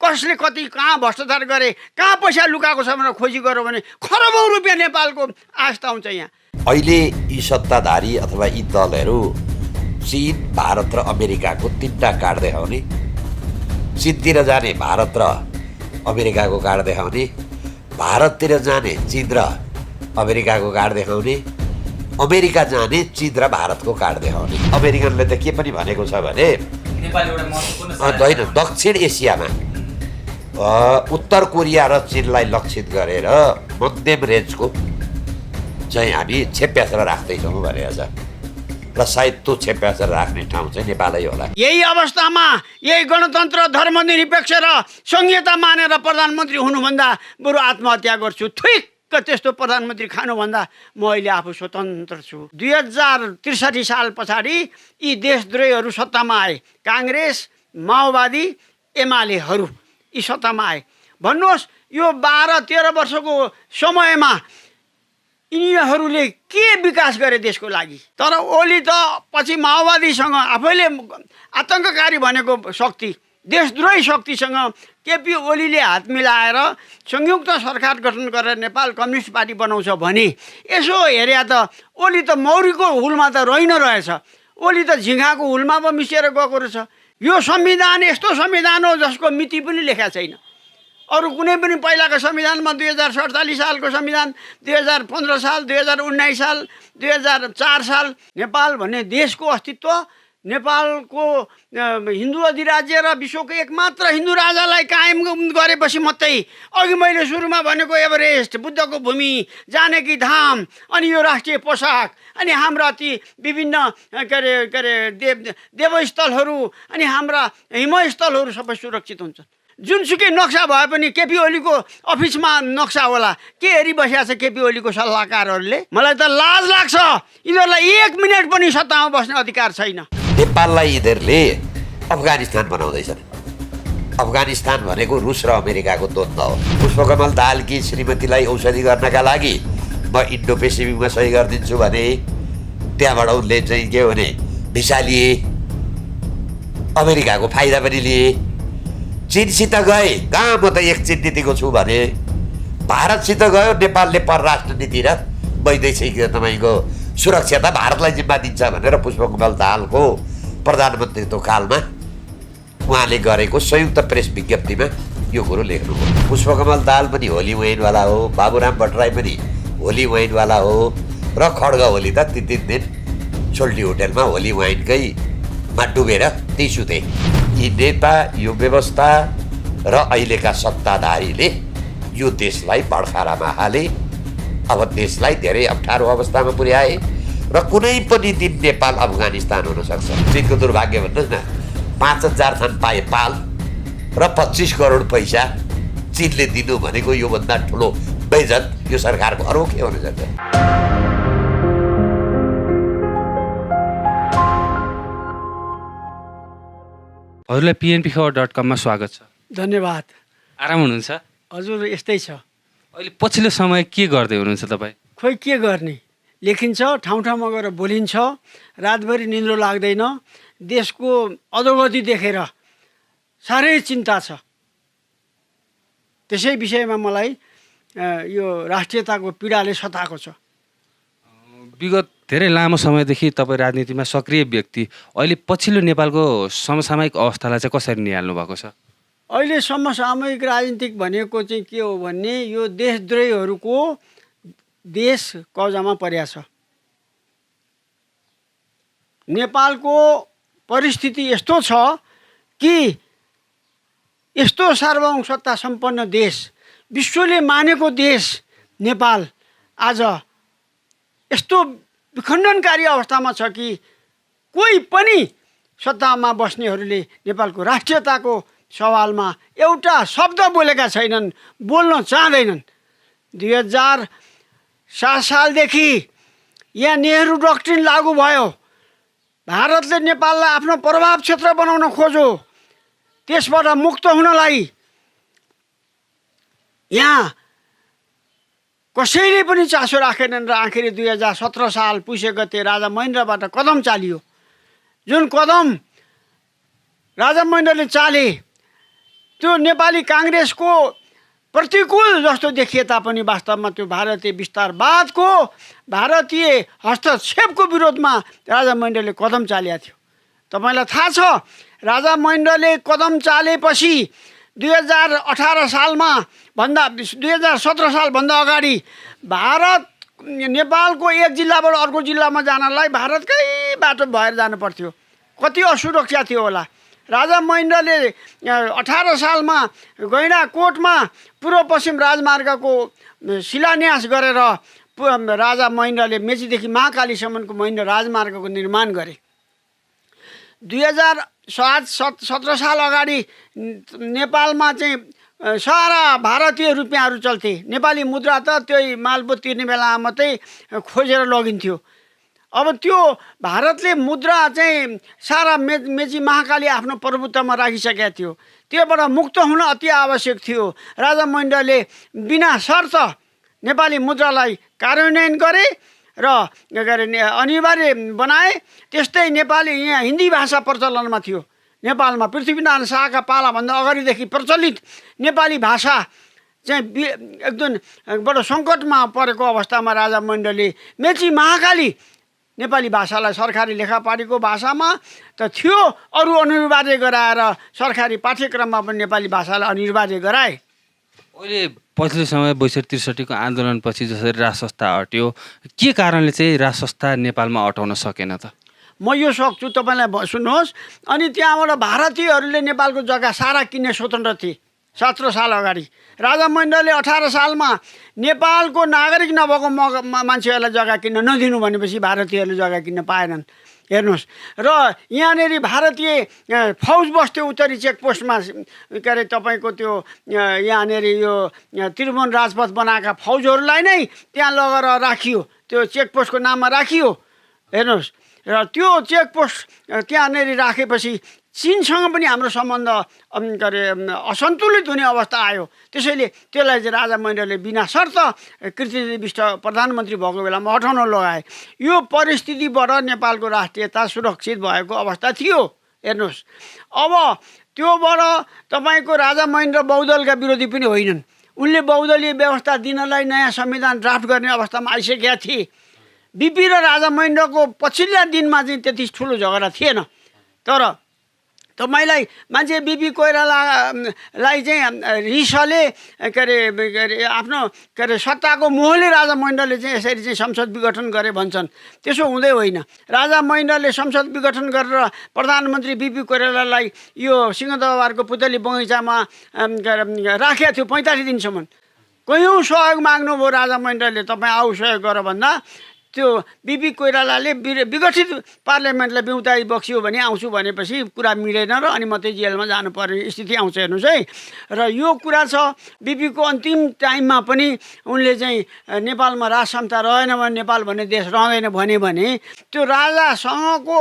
कसले कति कहाँ भ्रष्टाचार गरे, कहाँ पैसा लुकाएको छ भनेर खोजी गर्यो भने खरबौँ रुपियाँ नेपालको आस्था आउँछ यहाँ। अहिले यी सत्ताधारी अथवा यी दलहरू चीन, भारत र अमेरिकाको 3टा कार्ड देखाउने, चीनतिर जाने भारत र अमेरिकाको कार्ड देखाउने, भारततिर जाने चीन र अमेरिकाको कार्ड देखाउने, अमेरिका जाने चीन र भारतको कार्ड देखाउने। अमेरिकनले त के पनि भनेको छ भने होइन, दक्षिण एसियामा उत्तर कोरिया र चीनलाई लक्षित गरेर मध्यम रेन्जको चाहिँ हामी छेप्यासेर राख्दैछौँ भनेको छ र सायद त्यो छेप्यासेर राख्ने ठाउँ चाहिँ नेपालै होला। यही अवस्थामा यही गणतन्त्र, धर्मनिरपेक्ष र संहिता मानेर प्रधानमन्त्री हुनुभन्दा बरु आत्महत्या गर्छु, ठिक्क त्यस्तो प्रधानमन्त्री खानुभन्दा म अहिले आफू स्वतन्त्र छु। 2063 साल पछाडि यी देशद्रोहीहरू सत्तामा आए, काङ्ग्रेस, माओवादी, एमालेहरू यी सत्तामा आए। भन्नुहोस् यो 12-13 वर्षको समयमा यिनीहरूले के विकास गरे देशको लागि? तर ओली त पछि माओवादीसँग आफैले आतङ्ककारी भनेको शक्ति, देशद्रोही शक्तिसँग केपी ओलीले हात मिलाएर संयुक्त सरकार गठन गरेर नेपाल कम्युनिस्ट पार्टी बनाउँछ भने यसो हेरे त ओली त मौरीको हुलमा त रहिन रहेछ, ओली त झिँगाको हुलमा पो मिसिएर गएको रहेछ। यो संविधान यस्तो संविधान हो जसको मिति पनि लेखेको छैन। अरू कुनै पनि पहिलाको संविधानमा 2047 सालको संविधान, 2015 साल, 2019 साल, 2004 साल नेपाल भन्ने देशको अस्तित्व, नेपालको हिन्दू अधिराज्य र विश्वको एकमात्र हिन्दू राजालाई कायम गरेपछि मात्रै, अघि मैले सुरुमा भनेको एभरेस्ट, बुद्धको भूमि, जानकी धाम, अनि यो राष्ट्रिय पोसाक, अनि हाम्रा ती विभिन्न के अरे देवस्थलहरू अनि हाम्रा हिमस्थलहरू सबै सुरक्षित हुन्छन्। जुनसुकै नक्सा भए पनि केपी ओलीको अफिसमा नक्सा होला, के हेरिबसेको छ केपी ओलीको सल्लाहकारहरूले? मलाई त लाज लाग्छ। यिनीहरूलाई 1 मिनट पनि सत्तामा बस्ने अधिकार छैन। नेपाललाई यिनीहरूले अफगानिस्तान बनाउँदैछन्। अफगानिस्तान भनेको रुस र अमेरिकाको द्वन्द्व हो। पुष्पकमल दाहालकी श्रीमतीलाई औषधि गर्नका लागि म इन्डो पेसिफिकमा सही गरिदिन्छु भने त्यहाँबाट उनले चाहिँ के भने भिसा लिए, अमेरिकाको फाइदा पनि लिए। चीनसित गए, कहाँ म त एक चीन नीतिको छु भने, भारतसित गयो, नेपालले परराष्ट्र नीति र वैदेशिक तपाईँको सुरक्षा त भारतलाई जिम्मा दिन्छ भनेर पुष्पकमल दाहालको प्रधानमन्त्रीत्व कालमा उहाँले गरेको संयुक्त प्रेस विज्ञप्तिमा यो कुरो लेख्नुभयो। पुष्पकमल दाहाल पनि होली वाइनवाला हो, बाबुराम भट्टराई पनि होली वाइनवाला हो र खड्ग होली त 3 दिन सोल्टी होटेलमा होली वाइनकैमा डुबेर त्यही सुते। यी नेता, यो व्यवस्था र अहिलेका सत्ताधारीले यो देशलाई बडखारामा हाले। अब देशलाई धेरै अप्ठ्यारो अवस्थामा पुर्याए र कुनै पनि दिन नेपाल अफगानिस्तान हुन सक्छ। चीनको दुर्भाग्य भन्नुहोस् न, 5000 थान पाए पाल र 25 करोड पैसा चीनले दिनु भनेको योभन्दा ठुलो बेइज्जत यो सरकारको अरू के हुन सक्छ? हजुरलाई pnpkhबर.com मा स्वागत छ। धन्यवाद। आराम हुनुहुन्छ? हजुर यस्तै छ। अहिले पछिल्लो समय के गर्दै हुनुहुन्छ तपाईँ? खोइ के गर्ने, लेखिन्छ, ठाउँ ठाउँमा गएर बोलिन्छ, रातभरि निन्द्रो लाग्दैन, देशको अधोगति देखेर साह्रै चिन्ता छ। त्यसै विषयमा मलाई यो राष्ट्रियताको पीडाले सताएको छ। विगत धेरै लामो समयदेखि तपाईँ राजनीतिमा सक्रिय व्यक्ति, अहिले पछिल्लो नेपालको समसामयिक अवस्थालाई चाहिँ कसरी निहाल्नु भएको छ? अहिले समसामयिक राजनीतिक भनेको चाहिँ के हो भने यो देशद्रोहीहरूको देश कब्जामा परेको छ। नेपालको परिस्थिति यस्तो छ कि यस्तो सार्वभौम सत्ता सम्पन्न देश, विश्वले मानेको देश नेपाल आज यस्तो विखण्डनकारी अवस्थामा छ कि कोही पनि सत्तामा बस्नेहरूले नेपालको राष्ट्रियताको सवालमा एउटा शब्द बोलेका छैनन्, बोल्न चाहँदैनन्। 2007 सालदेखि यहाँ नेहरू डक्ट्रिन लागू भयो। भारतले नेपाललाई आफ्नो प्रभाव क्षेत्र बनाउन खोज्यो। त्यसबाट मुक्त हुनलाई यहाँ कसैले पनि चासो राखेनन् र आखिरी 2017 साल पुष्य गते राजा महेन्द्रबाट कदम चालियो। जुन कदम राजा महेन्द्रले चाले त्यो नेपाली काङ्ग्रेसको प्रतिकूल जस्तो देखिए तापनि वास्तवमा त्यो भारतीय विस्तारवादको भारतीय हस्तक्षेपको विरोधमा राजा महेन्द्रले कदम चालेका थियो। तपाईँलाई थाहा छ राजा महेन्द्रले कदम चालेपछि 2018 सालमा भन्दा 2017 सालभन्दा अगाडि भारत नेपालको एक जिल्लाबाट अर्को जिल्लामा जानलाई भारतकै बाटो भएर जानु पर्थ्यो। कति असुरक्षा थियो होला। राजा महेन्द्रले 18 सालमा गैँडाकोटमा पूर्व पश्चिम राजमार्गको शिलान्यास गरेर राजा महेन्द्रले मेचीदेखि महाकालीसम्मको महेन्द्र राजमार्गको निर्माण गरे। 2017 साल अगाडि नेपालमा चाहिँ सारा भारतीय रुपियाँहरू चल्थे। नेपाली मुद्रा त त्यही मालबो तिर्ने बेलामा मात्रै खोजेर लगिन्थ्यो। अब त्यो भारतले मुद्रा चाहिँ सारा मेची महाकाली आफ्नो प्रभुत्वमा राखिसकेका थियो। त्योबाट मुक्त हुन अति आवश्यक थियो। राजा महेन्द्रले बिना शर्त नेपाली मुद्रालाई कार्यान्वयन गरे र अनिवार्य बनाए। त्यस्तै नेपाली यहाँ हिन्दी भाषा प्रचलनमा थियो। नेपालमा पृथ्वीनारायण शाहका पालाभन्दा अगाडिदेखि प्रचलित नेपाली भाषा चाहिँ एकदम बडो सङ्कटमा परेको अवस्थामा राजा महेन्द्रले मेची महाकाली नेपाली भाषालाई सरकारी लेखापारीको भाषामा त थियो, अरू अनिवार्य गराएर सरकारी पाठ्यक्रममा पनि नेपाली भाषालाई अनिवार्य गराए। अहिले पछिल्लो समय 62-63 आन्दोलनपछि जसरी राज संस्था हट्यो, के कारणले चाहिँ राज संस्था नेपालमा हटाउन सकेन त? म यो सक्छु, तपाईँलाई सुन्नुहोस्। अनि त्यहाँबाट भारतीयहरूले नेपालको जग्गा सारा किन्ने स्वतन्त्र थिए। 17 साल अगाडि राजा महेन्द्रले 18 सालमा नेपालको नागरिक नभएको मान्छेहरूलाई जग्गा किन्न नदिनु भनेपछि भारतीयहरूले जग्गा किन्न पाएनन्। हेर्नुहोस्, र यहाँनिर भारतीय फौज बस्थ्यो उत्तरी चेकपोस्टमा। के अरे तपाईँको त्यो यहाँनिर यो त्रिभुवन राजपथ बनाएका फौजहरूलाई नै त्यहाँ लगेर राखियो, त्यो चेकपोस्टको नाममा राखियो। हेर्नुहोस्, र त्यो चेकपोस्ट त्यहाँनिर राखेपछि चीनसँग पनि हाम्रो सम्बन्ध के अरे असन्तुलित हुने अवस्था आयो। त्यसैले त्यसलाई चाहिँ राजा महेन्द्रले बिना शर्त कृष्णदेव बिष्ट प्रधानमन्त्री भएको बेलामा हटाउन लगाए। यो परिस्थितिबाट नेपालको राष्ट्रियता सुरक्षित भएको अवस्था थियो। हेर्नुहोस्, अब त्योबाट तपाईँको राजा महेन्द्र बहुदलका विरोधी पनि होइनन्। उनले बहुदलीय व्यवस्था दिनलाई नयाँ संविधान ड्राफ्ट गर्ने अवस्थामा आइसकेका थिए। बिपी र राजा महेन्द्रको पछिल्ला दिनमा चाहिँ त्यति ठुलो झगडा थिएन। तर तपाईँलाई मान्छे बिपी कोइरालालाई चाहिँ रिसले के अरे आफ्नो के अरे सत्ताको मोहले राजा महेन्द्रले चाहिँ यसरी चाहिँ संसद विघटन गरे भन्छन्। त्यसो हुँदै होइन। राजा महेन्द्रले संसद विघटन गरेर प्रधानमन्त्री बिपी कोइरालालाई यो सिंहदरबारको पुतली बगैँचामा राखेको थियो 45 दिनसम्म। कयौँ सहयोग माग्नुभयो राजा महेन्द्रले, तपाईँ आऊ सहयोग गर भन्दा त्यो बिपी कोइरालाले विघटित पार्लियामेन्टलाई बिउताई बक्सियो भने आउँछु भनेपछि कुरा मिलेन र अनि मात्रै जेलमा जानुपर्ने स्थिति आउँछ। हेर्नुहोस् है, र यो कुरा छ। बिपीको अन्तिम टाइममा पनि उनले चाहिँ नेपालमा राज संस्था रहेन भने नेपाल भन्ने देश रहँदैन भने त्यो राजासँगको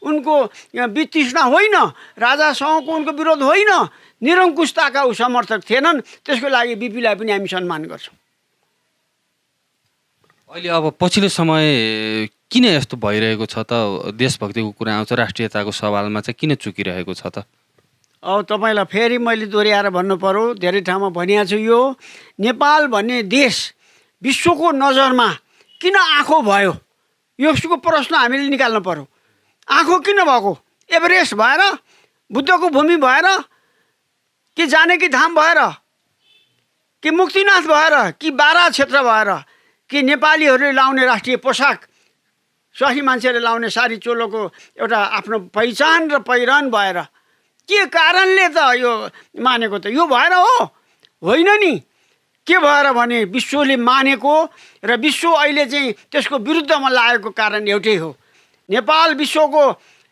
उनको वितृष्णा होइन, राजासँगको उनको विरोध होइन, निरङ्कुशताका समर्थक थिएनन्। त्यसको लागि बिपीलाई पनि हामी सम्मान गर्छौँ। अहिले अब पछिल्लो समय किन यस्तो भइरहेको छ त? देशभक्तिको कुरा आउँछ, राष्ट्रियताको सवालमा चाहिँ किन चुकिरहेको छ त? अब तपाईँलाई फेरि मैले दोहोऱ्याएर भन्नु पर्यो, धेरै ठाउँमा भनिएको छु। यो नेपाल भन्ने देश विश्वको नजरमा किन आँखो भयो, यसको प्रश्न हामीले निकाल्नु पर्यो। आँखो किन भएको? एभरेस्ट भएर, बुद्धको भूमि भएर, कि जानकी धाम भएर, कि मुक्तिनाथ भएर, कि बारा क्षेत्र भएर, कि नेपालीहरूले लाउने राष्ट्रिय पोसाक, स्वाही मान्छेले लाउने साडी चोलोको एउटा आफ्नो पहिचान र पहिरन भएर, के कारणले त यो मानेको त यो भएर हो? होइन नि। के भएर भने विश्वले मानेको र विश्व अहिले चाहिँ त्यसको विरुद्धमा लागेको कारण एउटै हो। नेपाल विश्वको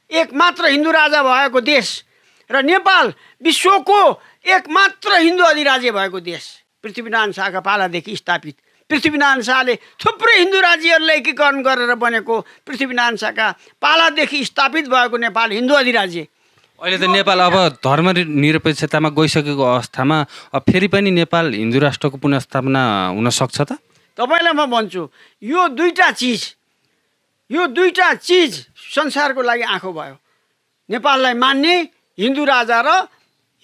एकमात्र हिन्दू राजा भएको देश र नेपाल विश्वको एकमात्र हिन्दू अधिराज्य भएको देश। पृथ्वीनारायण शाहका पालादेखि स्थापित, पृथ्वीनारायण शाहले थुप्रै हिन्दू राज्यहरूलाई एकीकरण गरेर बनेको पृथ्वीनारायण शाहका पालादेखि स्थापित भएको नेपाल हिन्दू अधिराज्य। अहिले त नेपाल अब धर्मनिरपेक्षतामा गइसकेको अवस्थामा अब फेरि पनि नेपाल हिन्दू राष्ट्रको पुनर्स्थापना हुन सक्छ त? तपाईँलाई म भन्छु, यो दुईटा चिज संसारको लागि आँखो भयो। नेपाललाई मान्ने हिन्दू राजा र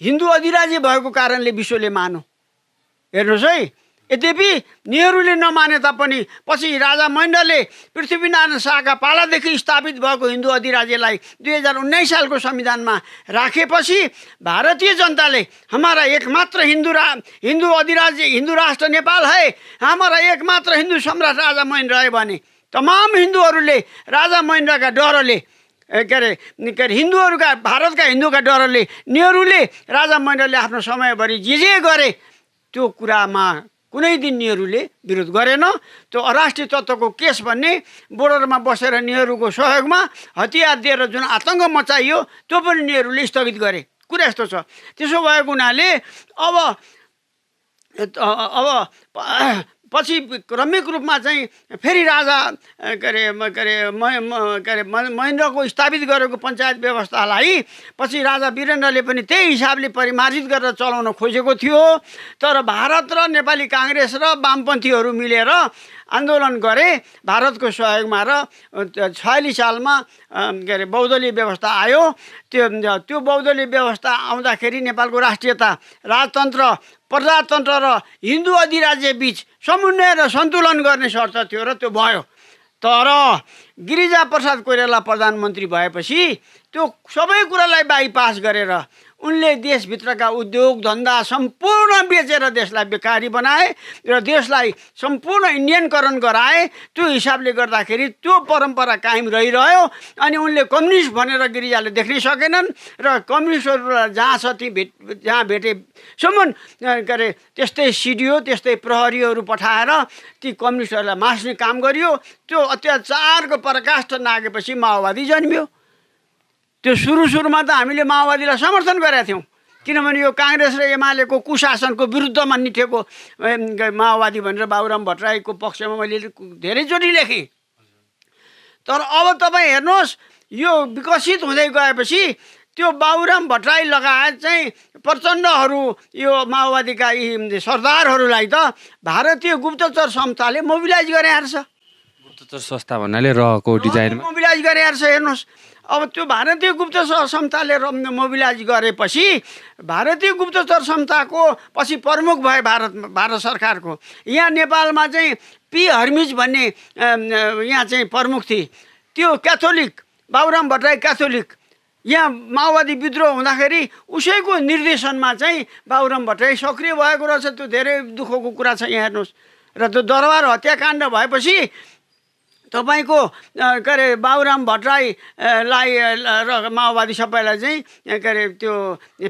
हिन्दू अधिराज्य भएको कारणले विश्वले मानो। हेर्नुहोस् है, यद्यपि नेहरूले नमाने तापनि पछि राजा महेन्द्रले पृथ्वीनारायण शाहका पालादेखि स्थापित भएको हिन्दू अधिराज्यलाई 2019 सालको संविधानमा राखेपछि भारतीय जनताले हमारा एकमात्र हिन्दू अधिराज्य हिन्दू राष्ट्र नेपाल है, हमारा एकमात्र हिन्दू सम्राट राजा महेन्द्र है भने तमाम हिन्दूहरूले राजा महेन्द्रका डरले के अरे हिन्दूहरूका भारतका हिन्दूका डरले नेहरूले राजा महेन्द्रले आफ्नो समयभरि जे गरे त्यो कुरामा कुनै दिन नेहरूले विरोध गरेन। त्यो अराष्ट्रिय तत्त्वको केस भन्ने बोर्डरमा बसेर नेहरूको सहयोगमा हतियार दिएर जुन आतङ्क मचाइयो त्यो पनि नेहरूले स्थगित गरे। कुरा यस्तो छ। त्यसो भएको हुनाले अब पछि क्रमिक रूपमा चाहिँ फेरि राजा महेन्द्रको स्थापित गरेको पञ्चायत व्यवस्थालाई पछि राजा वीरेन्द्रले पनि त्यही हिसाबले परिमार्जित गरेर चलाउन खोजेको थियो। तर भारत र नेपाली काङ्ग्रेस र वामपन्थीहरू मिलेर आन्दोलन गरे भारतको सहयोगमा र 46 सालमा बहुदलीय व्यवस्था आयो। त्यो बहुदलीय व्यवस्था आउँदाखेरि नेपालको राष्ट्रियता, राजतन्त्र, प्रजातन्त्र र हिन्दू अधिराज्य बीच समन्वय र सन्तुलन गर्ने शर्त थियो र त्यो भयो। तर गिरिजाप्रसाद कोइराला प्रधानमन्त्री भएपछि त्यो सबै कुरालाई बाइपास गरेर उनले देशभित्रका उद्योग धन्दा सम्पूर्ण बेचेर देशलाई बेकारी बनाए र देशलाई सम्पूर्ण इन्डियनकरण गराए। त्यो हिसाबले गर्दाखेरि त्यो परम्परा कायम रहिरह्यो। अनि उनले कम्युनिस्ट भनेर गिरिजाले देख्नै सकेनन् र कम्युनिस्टहरूलाई जहाँ छ जहाँ भेटेसम्म त्यस्तै सिडियो, त्यस्तै प्रहरीहरू पठाएर ती कम्युनिस्टहरूलाई मास्ने काम गरियो। त्यो अत्याचारको पराकाष्ठ नागेपछि माओवादी जन्मियो। त्यो सुरुमा त हामीले माओवादीलाई समर्थन गरेका थियौँ, किनभने यो काङ्ग्रेस र एमालेको कुशासनको विरुद्धमा निठेको माओवादी भनेर बाबुराम भट्टराईको पक्षमा मैले धेरैचोटि लेखेँ। तर अब तपाईँ हेर्नुहोस्, यो विकसित हुँदै गएपछि त्यो बाबुराम भट्टराई लगायत चाहिँ प्रचण्डहरू यो माओवादीका यी सरदारहरूलाई त भारतीय गुप्तचर संस्थाले मोबिलाइज गरे छ। गुप्तचर संस्था भन्नाले रहेको डिजाइनमा मोबिलाइज गरे छ। हेर्नुहोस्, अब त्यो भारतीय गुप्तचर संस्थाले मोबिलाइज गरेपछि भारतीय गुप्तचर संस्थाको पछि प्रमुख भए भारत सरकारको। यहाँ नेपालमा चाहिँ पी हर्मिज भन्ने यहाँ चाहिँ प्रमुख थिए। त्यो क्याथोलिक, बाबुराम भट्टराई क्याथोलिक। यहाँ माओवादी विद्रोह हुँदाखेरि उसैको निर्देशनमा चाहिँ बाबुराम भट्टराई सक्रिय भएको रहेछ। त्यो धेरै दुःखको कुरा छ। यहाँ हेर्नुहोस्, र त्यो दरबार हत्याकाण्ड भएपछि तपाईँको के अरे बाबुराम भट्टराईलाई र माओवादी सबैलाई चाहिँ के अरे त्यो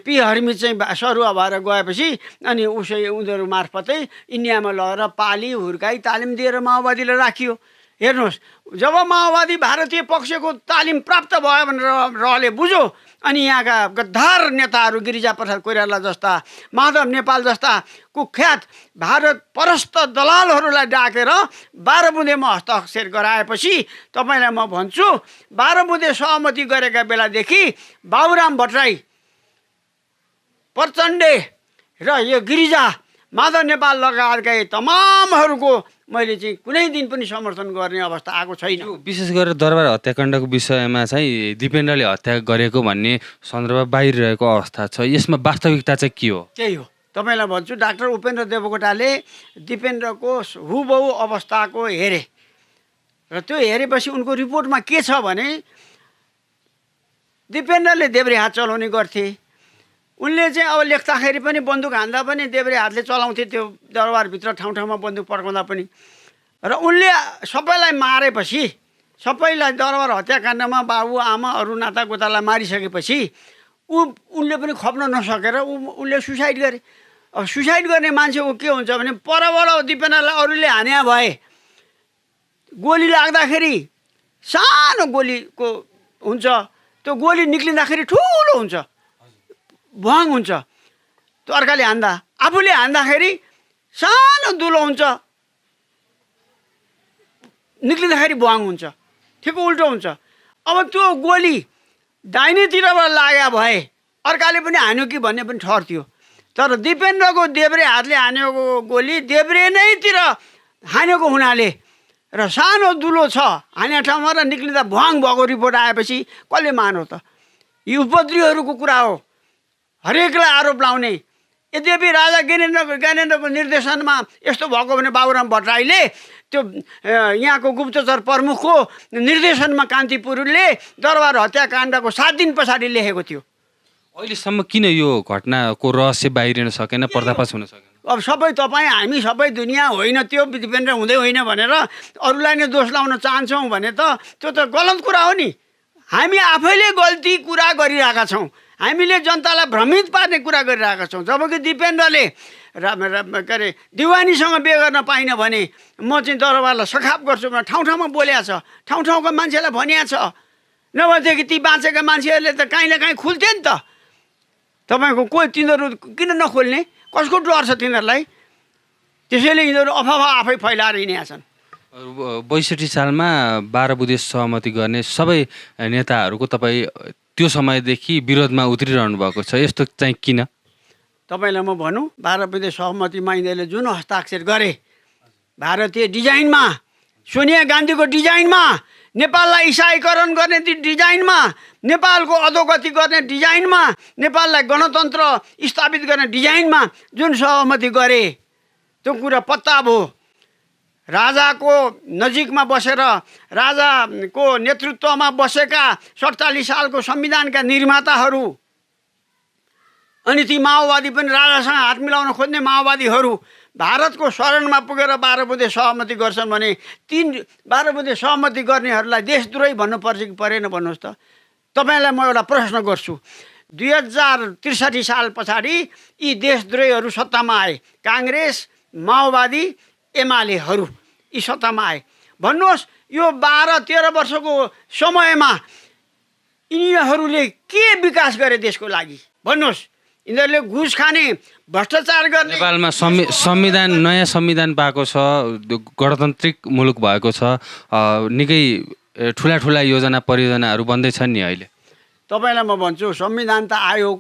पी हर्मिज चाहिँ सरुवा भएर गएपछि अनि उनीहरू मार्फतै इन्डियामा लगेर पाली हुर्काई तालिम दिएर माओवादीलाई राखियो। हेर्नुहोस्, जब माओवादी भारतीय पक्षको तालिम प्राप्त भयो भनेर रहले बुझ्यो अनि यहाँका गद्दार नेताहरू गिरिजाप्रसाद कोइराला जस्ता, माधव नेपाल जस्ता कुख्यात भारत परस्त दलालहरूलाई डाकेर 12 बुँदेमा हस्ताक्षर गराएपछि तपाईँलाई म भन्छु 12 बुँदे सहमति गरेका बेलादेखि बाबुराम भट्टराई, प्रचण्डे र यो गिरिजा, माधव नेपाल लगायतका तमामहरूको मैले चाहिँ कुनै दिन पनि समर्थन गर्ने अवस्था आएको छैन। विशेष गरेर दरबार हत्याकाण्डको विषयमा चाहिँ दिपेन्द्रले हत्या गरेको भन्ने सन्दर्भ बाहिरिरहेको अवस्था छ। यसमा वास्तविकता चाहिँ के हो? त्यही हो, तपाईँलाई भन्छु, डाक्टर उपेन्द्र देवकोटाले दिपेन्द्रको हुबहु अवस्थाको हेरे र त्यो हेरेपछि उनको रिपोर्टमा के छ भने दिपेन्द्रले देब्रे हात चलाउने गर्थे। उनले चाहिँ अब लेख्दाखेरि पनि बन्दुक हान्दा पनि देब्रे हातले चलाउँथे। त्यो दरबारभित्र ठाउँ ठाउँमा बन्दुक पड्काउँदा पनि। र उनले सबैलाई मारेपछि, सबैलाई दरबार हत्याकाण्डमा बाबु आमा अरू नातागोतालाई मारिसकेपछि उनले पनि खप्न नसकेर उनले सुसाइड गरे। अब सुसाइड गर्ने मान्छेको के हुन्छ भने परबाट दिपेन्द्रलाई अरूले हाने भए गोली लाग्दाखेरि सानो गोलीको हुन्छ, त्यो गोली निक्लिँदाखेरि ठुलो हुन्छ, भुवाङ हुन्छ। त्यो अर्काले हान्दा, आफूले हान्दाखेरि सानो दुलो हुन्छ, निक्लिँदाखेरि भुवाङ हुन्छ, ठिक उल्टो हुन्छ। अब त्यो गोली दाहिनेतिरबाट लाग्यो भए अर्काले पनि हान्यो कि भन्ने पनि ठहर थियो। तर दिपेन्द्रको देब्रे हातले हानेको गोली देब्रे नैतिर हानेको हुनाले र सानो दुलो छ हाने ठाउँमा र निक्लिँदा भुवाङ भएको रिपोर्ट आएपछि कसले मान्यो त? यो उपद्रवीहरूको कुरा हो हरेकलाई आरोप लाउने। यद्यपि राजा ज्ञानेन्द्रको निर्देशनमा यस्तो भएको भने बाबुराम भट्टराईले त्यो यहाँको गुप्तचर प्रमुखको निर्देशनमा कान्तिपुरले दरबार हत्याकाण्डको 7 दिन पछाडि लेखेको थियो। अहिलेसम्म किन यो घटनाको रहस्य बाहिरिन सकेन, पर्दाफास हुन सकेन? अब सबै तपाईँ हामी सबै दुनियाँ होइन त्यो दिपेन्द्र हुँदै होइन भनेर अरूलाई नै दोष लाउन चाहन्छौँ भने त त्यो त गलत कुरा हो नि। हामी आफैले गल्ती कुरा गरिरहेका छौँ, हामीले जनतालाई भ्रमित पार्ने कुरा गरिरहेका छौँ। जबकि दिपेन्द्रले के अरे दिवानीसँग बिहे गर्न पाइनँ भने म चाहिँ दरबारलाई सखाप गर्छु भनेर ठाउँ ठाउँमा बोलेको छ, ठाउँ ठाउँको मान्छेलाई भनिएको छ। नभएदेखि ती बाँचेका मान्छेहरूले त काहीँ न काहीँ खुल्थे नि त। तपाईँको कोही तिनीहरू किन नखोल्ने, कसको डर छ तिनीहरूलाई? त्यसैले यिनीहरू अफवाह आफै फैलाएर हिँडेका छन्। 62 सालमा 12 बुँदे सहमति गर्ने सबै नेताहरूको तपाईँ त्यो समयदेखि विरोधमा उत्रिरहनु भएको छ, यस्तो चाहिँ किन? तपाईँलाई म भनौँ, 12 बुँदे सहमतिमा यिनीहरूले जुन हस्ताक्षर गरे, भारतीय डिजाइनमा, सोनिया गान्धीको डिजाइनमा, नेपाललाई इसाईकरण गर्ने डिजाइनमा, नेपालको अधोगति गर्ने डिजाइनमा, नेपाललाई गणतन्त्र स्थापित गर्ने डिजाइनमा जुन सहमति गरे त्यो कुरा पत्ता भयो। राजाको नजिकमा बसेर राजाको नेतृत्वमा बसेका 47 सालको संविधानका निर्माताहरू अनि ती माओवादी पनि राजासँग हात मिलाउन खोज्ने माओवादीहरू भारतको शरणमा पुगेर 12 बुँदे सहमति गर्छन् भने 12 बुँदे सहमति गर्नेहरूलाई देशद्रोही भन्नुपर्छ कि परेन भन्नुहोस् त? तपाईँलाई म एउटा प्रश्न गर्छु। 2063 साल पछाडि यी देशद्रोहीहरू सत्तामा आए, काङ्ग्रेस, माओवादी, एमालेहरू यी सत्तामा आए। भन्नुहोस् यो 12-13 वर्षको समयमा यिनीहरूले के विकास गरे देशको लागि? भन्नुहोस्। यिनीहरूले घुस खाने, भ्रष्टाचार गर्ने। नेपालमा संविधान, नयाँ संविधान पाएको छ, गणतान्त्रिक मुलुक भएको छ, निकै ठुला ठुला योजना परियोजनाहरू बन्दैछन् नि अहिले। तपाईँलाई म भन्छु, संविधान त आयो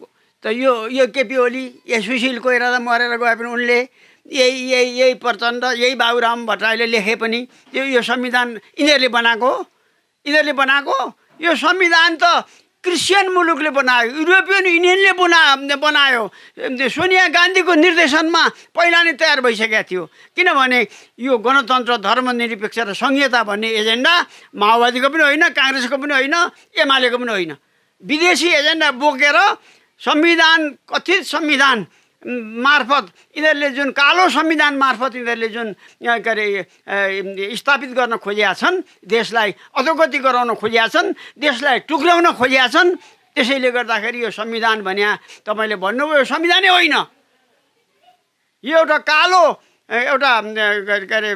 त यो केपी ओली, सुशील कोइरा त मरेर गए पनि उनले, यही प्रचण्ड, यही बाबुराम भट्टराईले लेखे पनि यो संविधान यिनीहरूले बनाएको। यो संविधान त क्रिस्चियन मुलुकले बनायो, युरोपियन युनियनले बनायो। सोनिया गान्धीको निर्देशनमा पहिला नै तयार भइसकेको थियो। किनभने यो गणतन्त्र, धर्मनिरपेक्ष र संहिता भन्ने एजेन्डा माओवादीको पनि होइन, काङ्ग्रेसको पनि होइन, एमालेको पनि होइन। विदेशी एजेन्डा बोकेर संविधान, कथित संविधान मार्फत यिनीहरूले जुन कालो संविधान मार्फत यिनीहरूले जुन के अरे स्थापित गर्न खोजेका छन्, देशलाई अधोगति गराउन खोजेका छन्, देशलाई टुक्र्याउन खोजेका छन्। त्यसैले गर्दाखेरि यो संविधान भन्या तपाईँले भन्नुभयो संविधानै होइन, यो एउटा कालो एउटा के अरे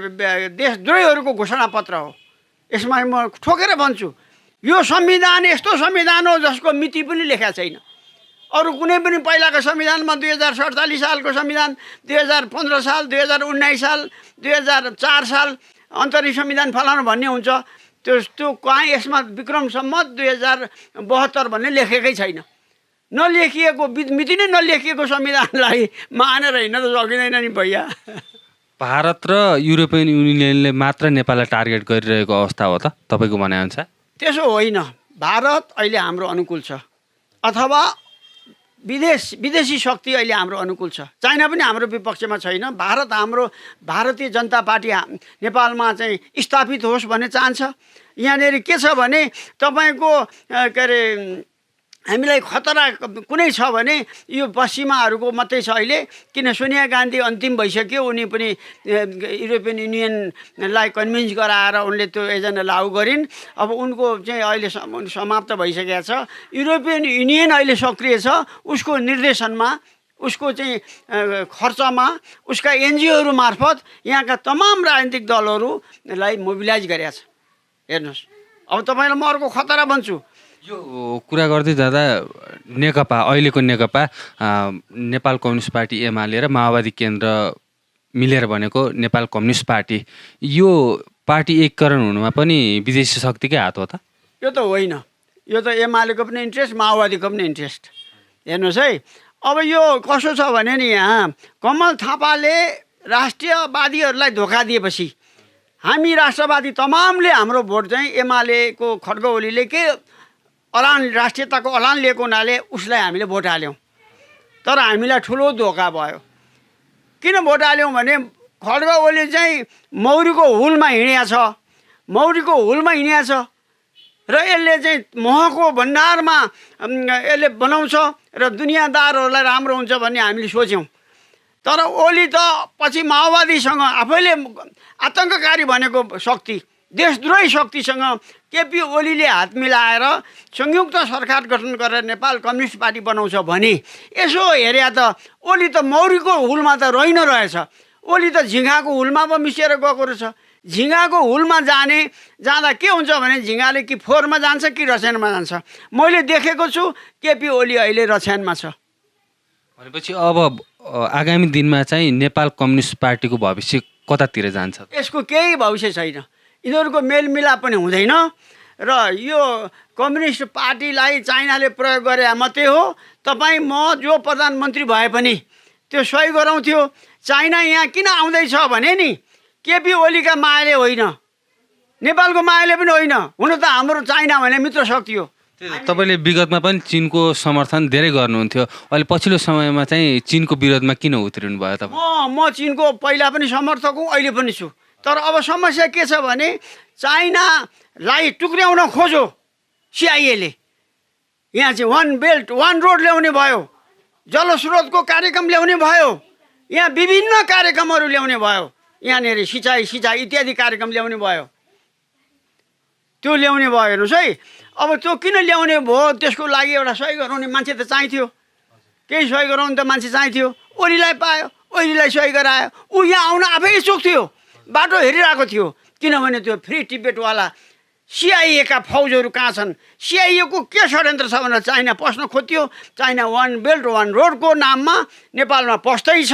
देशद्रोहीहरूको घोषणापत्र हो। यसमा म ठोकेर भन्छु, यो संविधान यस्तो संविधान हो जसको मिति पनि लेखेको छैन। अरू कुनै पनि पहिलाको संविधानमा 2047 सालको संविधान, 2015 साल, 2019 साल, 2004 साल अन्तरिम संविधान फलाउनु भन्ने हुन्छ। त्यो कहाँ यसमा विक्रम सम्मत 2072 भन्ने लेखेकै छैन। नलेखिएको मिति नै नलेखिएको संविधानलाई मानेर हिँड्न त सकिँदैन नि भैया। भारत र युरोपियन युनियनले मात्र नेपाललाई टार्गेट गरिरहेको अवस्था हो त तपाईँको भनाइअनुसार? त्यसो होइन। भारत अहिले हाम्रो अनुकूल छ, अथवा विदेशी शक्ति अहिले हाम्रो अनुकूल छ। चाइना पनि हाम्रो विपक्षमा छैन। भारत हाम्रो भारतीय जनता पार्टी नेपालमा चाहिँ स्थापित होस् भन्ने चाहन्छ। यहाँनिर के छ भने तपाईँको के अरे हामीलाई खतरा कुनै छ भने यो पश्चिमाहरूको मात्रै छ अहिले। किन सोनिया गान्धी अन्तिम भइसक्यो, उनी पनि युरोपियन युनियनलाई कन्भिन्स गराएर उनले त्यो एजेन्डा लागू गरिन्। अब उनको चाहिँ अहिले समाप्त भइसकेको छ। युरोपियन युनियन अहिले सक्रिय छ, उसको निर्देशनमा, उसको चाहिँ खर्चमा, उसका एनजिओहरू मार्फत यहाँका तमाम राजनीतिक दलहरूलाई मोबिलाइज गरेका छ। हेर्नुहोस्, अब तपाईँलाई म अर्को खतरा भन्छु। यो कुरा गर्दै जाँदा नेकपा, अहिलेको नेकपा, नेपाल कम्युनिस्ट पार्टी एमाले र माओवादी केन्द्र मिलेर बनेको नेपाल कम्युनिस्ट पार्टी, यो पार्टी एकीकरण हुनुमा पनि विदेशी शक्तिकै हात हो त? यो त होइन। यो त एमालेको पनि इन्ट्रेस्ट, माओवादीको पनि इन्ट्रेस्ट। हेर्नुहोस् है, अब यो कसो छ भने नि, यहाँ कमल थापाले राष्ट्रियवादीहरूलाई धोका दिएपछि हामी राष्ट्रवादी तमामले हाम्रो भोट चाहिँ एमालेको खड्ग ओलीले के राष्ट्रियताको अलान लिएको हुनाले उसलाई हामीले भोट हाल्यौँ। तर हामीलाई ठुलो धोका भयो। किन भोट हाल्यौँ भने खड्ग ओली चाहिँ मौरीको हुलमा हिँडेको छ, मौरीको हुलमा हिँडेको छ र यसले चाहिँ महको भण्डारमा यसले बनाउँछ र दुनियाँदारहरूलाई राम्रो हुन्छ भन्ने हामीले सोच्यौँ। तर ओली त पछि माओवादीसँग आफैले आतङ्ककारी भनेको शक्ति, देशद्रोही शक्तिसँग केपी ओलीले हात मिलाएर संयुक्त सरकार गठन गरेर नेपाल कम्युनिस्ट पार्टी बनाउँछ भने यसो हेरे त ओली त मौरीको हुलमा त रहि न रहेछ। ओली त झिँगाको हुलमा पो मिसिएर गएको रहेछ। झिँगाको हुलमा जाँदा के हुन्छ भने झिँगाले कि फोहोरमा जान्छ कि रसायनमा जान्छ। मैले देखेको छु केपी ओली अहिले रसायनमा छ। भनेपछि अब आगामी दिनमा चाहिँ नेपाल कम्युनिस्ट पार्टीको भविष्य कतातिर जान्छ? यसको केही भविष्य छैन। यिनीहरूको मेलमिलाप पनि हुँदैन र यो कम्युनिस्ट पार्टीलाई चाइनाले प्रयोग गरे मात्रै हो। तपाईँ म जो प्रधानमन्त्री भए पनि त्यो सही गराउँथ्यो। चाइना यहाँ किन आउँदैछ भने नि केपी ओलीका मायाले होइन, नेपालको मायाले पनि होइन। हुन त हाम्रो चाइना भने मित्र शक्ति हो। तपाईँले विगतमा पनि चिनको समर्थन धेरै गर्नुहुन्थ्यो, अहिले पछिल्लो समयमा चाहिँ चिनको विरोधमा किन उत्रिनु भयो तपाईँ? म चिनको पहिला पनि समर्थक हुँ, अहिले पनि छु। तर अब समस्या के छ भने चाइनालाई टुक्र्याउन खोज्यो सिआइएले। यहाँ चाहिँ वान बेल्ट वान रोड ल्याउने भयो, जलस्रोतको कार्यक्रम ल्याउने भयो, यहाँ विभिन्न कार्यक्रमहरू ल्याउने भयो, यहाँनिर सिँचाइ इत्यादि कार्यक्रम ल्याउने भयो। त्यो ल्याउने भयो हेर्नुहोस् है। अब त्यो किन ल्याउने भयो? त्यसको लागि एउटा सही गराउने मान्छे त चाहिन्थ्यो, केही सही गराउनु त मान्छे चाहिन्थ्यो। ओलीलाई पायो, ओलीलाई सही गरायो। ऊ यहाँ आउन आफै इच्छुक थियो, बाटो हेरिरहेको थियो। किनभने त्यो फ्री टिबेटवाला सिआइएका फौजहरू कहाँ छन्? सिआइएको के षड्यन्त्र छ भनेर चाइना पस्न खोज्यो। चाइना वान बेल्ट वान रोडको नाममा नेपालमा पस्दैछ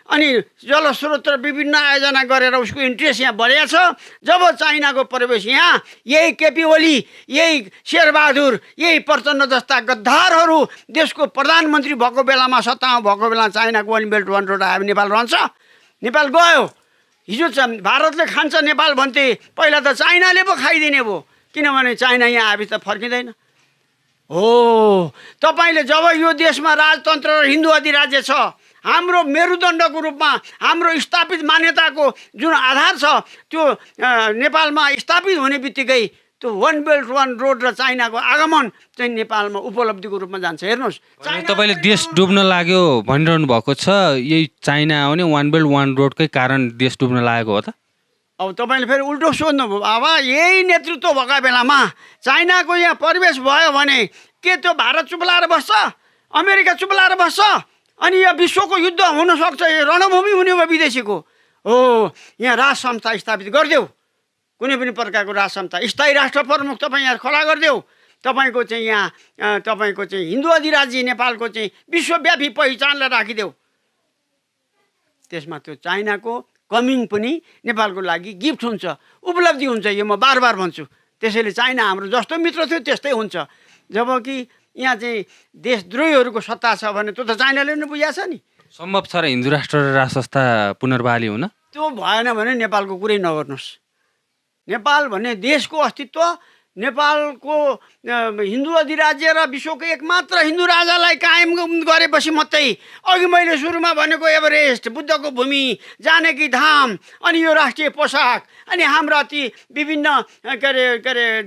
अनि जलस्रोत र विभिन्न आयोजना गरेर उसको इन्ट्रेस्ट यहाँ बढेको छ। जब चाइनाको प्रवेश यहाँ यही केपी ओली, यही शेरबहादुर, यही प्रचण्ड जस्ता गद्दारहरू देशको प्रधानमन्त्री भएको बेलामा, सत्तामा भएको बेलामा चाइनाको वान बेल्ट वान रोड आयो, नेपाल रहन्छ? नेपाल गयो। हिजो भारतले खान्छ नेपाल भन्थे, पहिला त चाइनाले पो खाइदिने भयो। किनभने चाइना यहाँ आएपछि त फर्किँदैन हो। तपाईँले जब यो देशमा राजतन्त्र र हिन्दू अधिराज्य छ, हाम्रो मेरुदण्डको रूपमा हाम्रो स्थापित मान्यताको जुन आधार छ त्यो नेपालमा स्थापित हुने बित्तिकै त्यो वान बेल्ट वान रोड र चाइनाको आगमन चाहिँ नेपालमा उपलब्धिको रूपमा जान्छ। हेर्नुहोस्, तपाईँले देश डुब्न लाग्यो भनिरहनु भएको छ, यही चाइना आउने वान बेल्ट वान रोडकै कारण देश डुब्न लागेको हो त? अब तपाईँले फेरि उल्टो सोध्नुभयो। अब यही नेतृत्व भएका बेलामा चाइनाको यहाँ प्रवेश भयो भने के त्यो भारत चुप लाएर बस्छ? अमेरिका चुप लाएर बस्छ? अनि यहाँ विश्वको युद्ध हुनसक्छ, रणभूमि हुने भयो विदेशीको। हो, यहाँ राज संस्था स्थापित गरिदेऊ, कुनै पनि प्रकारको राज संस्था, स्थायी राष्ट्र प्रमुख तपाईँ यहाँ खडा गरिदेऊ। तपाईँको चाहिँ यहाँ तपाईँको चाहिँ हिन्दू अधिराज्य नेपालको चाहिँ विश्वव्यापी पहिचानलाई राखिदेऊ। त्यसमा त्यो चाइनाको कमिङ पनि नेपालको लागि गिफ्ट हुन्छ, उपलब्धि हुन्छ। यो म बार बार भन्छु। त्यसैले चाइना हाम्रो जस्तो मित्र थियो त्यस्तै हुन्छ। जबकि यहाँ चाहिँ देशद्रोहीहरूको सत्ता छ भने त्यो त चाइनाले पनि बुझाएको छ नि। सम्भव छ र हिन्दू राष्ट्र र राज संस्था पुनर्बहाली हुन? त्यो भएन भने नेपालको कुरै नगर्नुहोस्। नेपाल भन्ने देशको अस्तित्व, नेपालको हिन्दू अधिराज्य र विश्वको एकमात्र हिन्दू राजालाई कायम गरेपछि मात्रै, अघि मैले सुरुमा भनेको एभरेस्ट, बुद्धको भूमि, जानकी धाम, अनि यो राष्ट्रिय पोसाक, अनि हाम्रा ती विभिन्न के अरे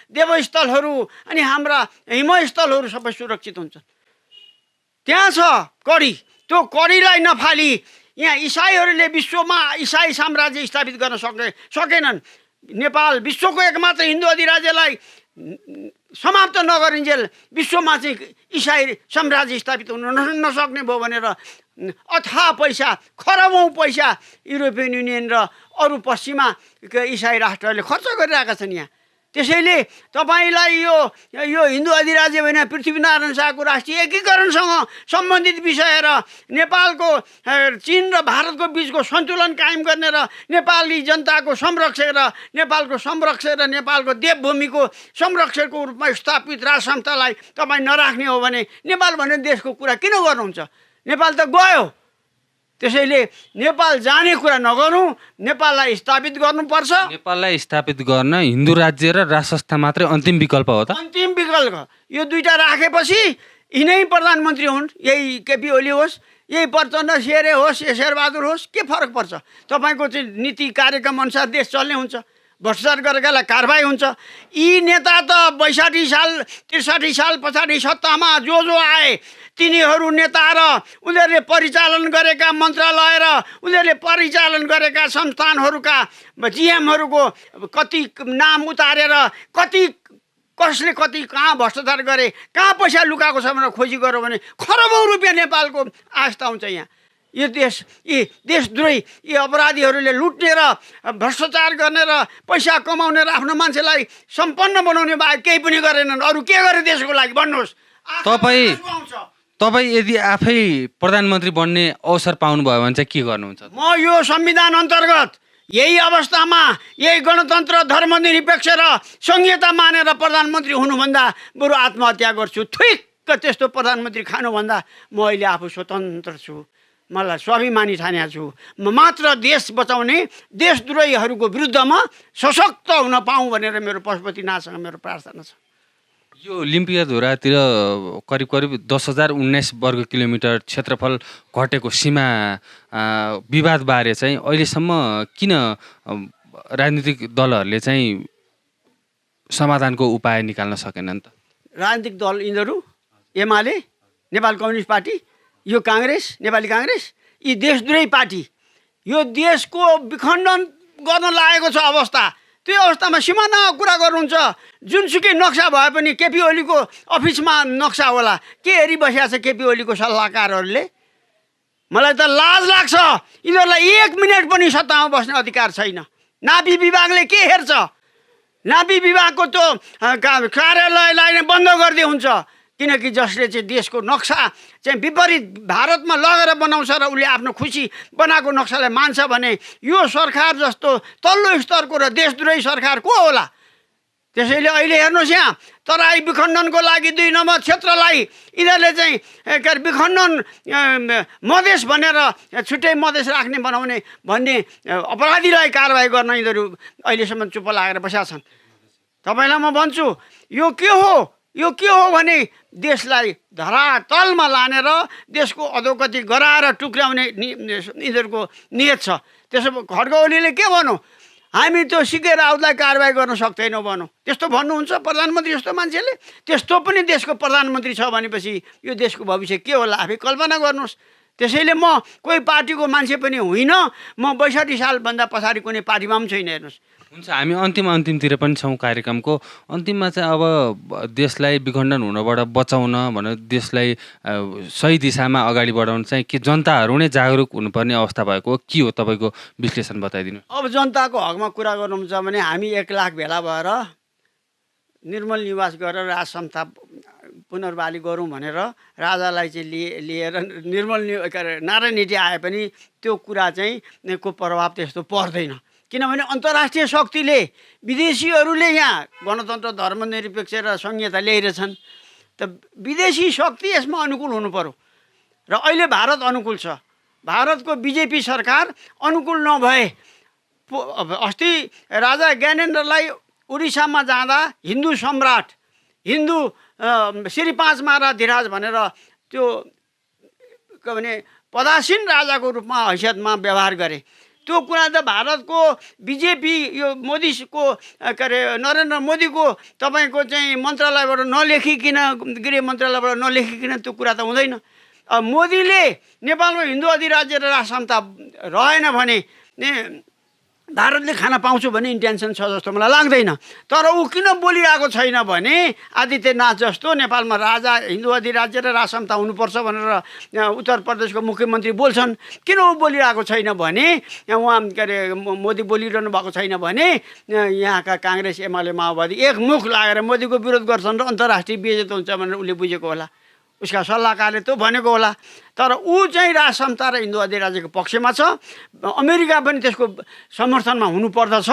देवस्थलहरू, अनि हाम्रा हिमस्थलहरू सबै सुरक्षित हुन्छन्। त्यहाँ छ कडी। त्यो कडीलाई नफाली यहाँ इसाईहरूले विश्वमा इसाई साम्राज्य स्थापित गर्न सकेनन्। नेपाल विश्वको एकमात्र हिन्दू अधिराज्यलाई समाप्त नगरिन्जेल विश्वमा चाहिँ इसाई साम्राज्य स्थापित हुन नसक्ने भयो भनेर अथाह पैसा, खरबौँ पैसा युरोपियन युनियन र अरू पश्चिमा इसाई राष्ट्रहरूले खर्च गरिरहेका छन् यहाँ। त्यसैले तपाईँलाई यो हिन्दू अधिराज्य होइन, पृथ्वीनारायण शाहको राष्ट्रिय एकीकरणसँग सम्बन्धित विषय र नेपालको चीन र भारतको बिचको सन्तुलन कायम गर्ने र नेपाली जनताको संरक्षक र नेपालको संरक्षक र नेपालको देवभूमिको संरक्षकको रूपमा स्थापित राज संस्थालाई तपाईँ नराख्ने हो भने नेपाल भन्ने देशको कुरा किन गर्नुहुन्छ? नेपाल त गयो। त्यसैले नेपाल जाने कुरा नगरौँ, नेपाललाई स्थापित गर्नुपर्छ। नेपाललाई स्थापित गर्न हिन्दू राज्य र राज संस्था मात्रै अन्तिम विकल्प हो त? अन्तिम विकल्प। यो दुईटा राखेपछि यिनै प्रधानमन्त्री हुन्, यही केपी ओली होस्, यही प्रचण्ड शेरे होस्, या शेरबहादुर होस्, के फरक पर्छ? तपाईँको चाहिँ नीति कार्यक्रम अनुसार देश चल्ने हुन्छ, भ्रष्टाचार गरेकालाई कारबाही हुन्छ। यी नेता त 62 साल 63 साल पछाडि सत्तामा जो आए तिनीहरू नेता र उनीहरूले परिचालन गरेका मन्त्रालय र उनीहरूले परिचालन गरेका संस्थानहरूका जिएमहरूको कति नाम उतारेर कसले कति कहाँ भ्रष्टाचार गरे, कहाँ पैसा लुकाएको छ भनेर खोजी गऱ्यो भने खरबौँ रुपियाँ नेपालको आस्था हुन्छ। यहाँ यो देशद्रोही यी अपराधीहरूले लुट्ने र भ्रष्टाचार गर्ने र पैसा कमाउने र आफ्नो मान्छेलाई सम्पन्न बनाउने बाहेक केही पनि गरेनन्। अरू के गरे देशको लागि भन्नुहोस्? तपाईँ यदि आफै प्रधानमन्त्री बन्ने अवसर पाउनुभयो भने चाहिँ के गर्नुहुन्छ? म यो संविधान अन्तर्गत यही अवस्थामा यही गणतन्त्र धर्मनिरपेक्ष र संहिता मानेर प्रधानमन्त्री हुनुभन्दा बरु आत्महत्या गर्छु। ठिक्क त्यस्तो प्रधानमन्त्री खानुभन्दा म अहिले आफू स्वतन्त्र छु, मलाई स्वाभिमानी ठानेको छु। म मात्र देश बचाउने देशद्रोहीहरूको विरुद्धमा सशक्त हुन पाऊँ भनेर मेरो पशुपतिनाथसँग मेरो प्रार्थना छ। यो लिम्पियाधुरातिर करिब 10,019 वर्ग किलोमिटर क्षेत्रफल घटेको सीमा विवादबारे चाहिँ अहिलेसम्म किन राजनीतिक दलहरूले चाहिँ समाधानको उपाय निकाल्न सकेनन् त? राजनीतिक दल यिनीहरू एमाले, नेपाल कम्युनिस्ट पार्टी, यो काङ्ग्रेस, नेपाली काङ्ग्रेस, यी देशद्रोही पार्टी यो देशको विखण्डन गर्न लागेको छ अवस्था। त्यो अवस्थामा सिमाना कुरा गर्नुहुन्छ। जुनसुकै नक्सा भए पनि केपी ओलीको अफिसमा नक्सा होला, के हेरिबसेको छ केपी ओलीको सल्लाहकारहरूले? मलाई त लाज लाग्छ। यिनीहरूलाई 1 मिनट पनि सत्तामा बस्ने अधिकार छैन। नापी विभागले के हेर्छ? नापी विभागको त्यो कार्यालयलाई नै बन्द गरिदिए हुन्छ, किनकि जसले चाहिँ देशको नक्सा चाहिँ विपरीत भारतमा लगेर बनाउँछ र उसले आफ्नो खुसी बनाएको नक्सालाई मान्छ भने यो सरकार जस्तो तल्लो स्तरको र देशद्रोही सरकार को होला? त्यसैले अहिले हेर्नुहोस्, यहाँ तराई विखण्डनको लागि 2 नम्बर क्षेत्रलाई यिनीहरूले चाहिँ विखण्डन मधेस भनेर छुट्टै मधेस राख्ने बनाउने भन्ने अपराधीलाई कारवाही गर्न यिनीहरू अहिलेसम्म चुप लागेर बसेका छन्। तपाईँलाई म भन्छु, यो के हो भने देशलाई धरातलमा लानेर देशको अधोगति गराएर टुक्राउने यिनीहरूको नियत छ। त्यसो खड्ग ओलीले के भनौँ? हामी त्यो सिके राउतलाई कारवाही गर्न सक्दैनौँ भनौँ, त्यस्तो भन्नुहुन्छ प्रधानमन्त्री जस्तो मान्छेले? त्यस्तो पनि देशको प्रधानमन्त्री छ भनेपछि यो देशको भविष्य के होला आफै कल्पना गर्नुहोस्। त्यसैले म कोही पार्टीको मान्छे पनि होइन, म 62 सालभन्दा पछाडि कुनै पार्टीमा पनि छैन। हेर्नुहोस्, हुन्छ, हामी अन्तिमतिर पनि छौँ कार्यक्रमको। अन्तिममा चाहिँ अब देशलाई विखण्डन हुनबाट बचाउन भनेर देशलाई सही दिशामा अगाडि बढाउन चाहिँ के जनताहरू नै जागरुक हुनुपर्ने अवस्था भएको के हो? तपाईँको विश्लेषण बताइदिनु। अब जनताको हकमा कुरा गर्नुहुन्छ भने हामी 1 लाख भेला भएर निर्मल निवास गरेर राज संस्था पुनर्बहाली गरौँ भनेर राजालाई चाहिँ लिएर निर्मल नारायण नीति आए पनि त्यो कुरा चाहिँ को प्रभाव त्यस्तो पर्दैन, किनभने अन्तर्राष्ट्रिय शक्तिले विदेशीहरूले यहाँ गणतन्त्र धर्मनिरपेक्ष र संहिता ल्याइरहेछन्। त विदेशी शक्ति यसमा अनुकूल हुनु पर्यो र अहिले भारत अनुकूल छ। भारतको बिजेपी सरकार अनुकूल नभए अस्ति राजा ज्ञानेन्द्रलाई उडिसामा जाँदा हिन्दू सम्राट, हिन्दू श्री 5 महाराधिराज भनेर त्यो के भने पदासीन राजाको रूपमा हैसियतमा व्यवहार गरे। त्यो कुरा त भारतको बिजेपी यो मोदीको के अरे नरेन्द्र मोदीको तपाईँको चाहिँ मन्त्रालयबाट नलेखिकन, गृह मन्त्रालयबाट नलेखिकन त्यो कुरा त हुँदैन। मोदीले नेपालमा हिन्दू अधिराज्य र राज संस्था रहेन भने भारतले खान पाउँछु भन्ने इन्टेन्सन छ जस्तो मलाई लाग्दैन। तर ऊ किन बोलिरहेको छैन भने आदित्यनाथ जस्तो नेपालमा राजा, हिन्दू अधिराज्य र राज संस्था हुनुपर्छ भनेर उत्तर प्रदेशको मुख्यमन्त्री बोल्छन्। किन ऊ बोलिरहेको छैन भने उहाँ के अरे मोदी बोलिरहनु भएको छैन भने यहाँका काङ्ग्रेस, एमाले, माओवादी एकमुख लागेर मोदीको विरोध गर्छन् र अन्तर्राष्ट्रिय बेइज्जत हुन्छ भनेर उसले बुझेको होला, उसका सल्लाहकारले त्यो भनेको होला। तर ऊ चाहिँ राज संस्था र हिन्दू अधिराज्यको पक्षमा छ। अमेरिका पनि त्यसको समर्थनमा हुनुपर्दछ।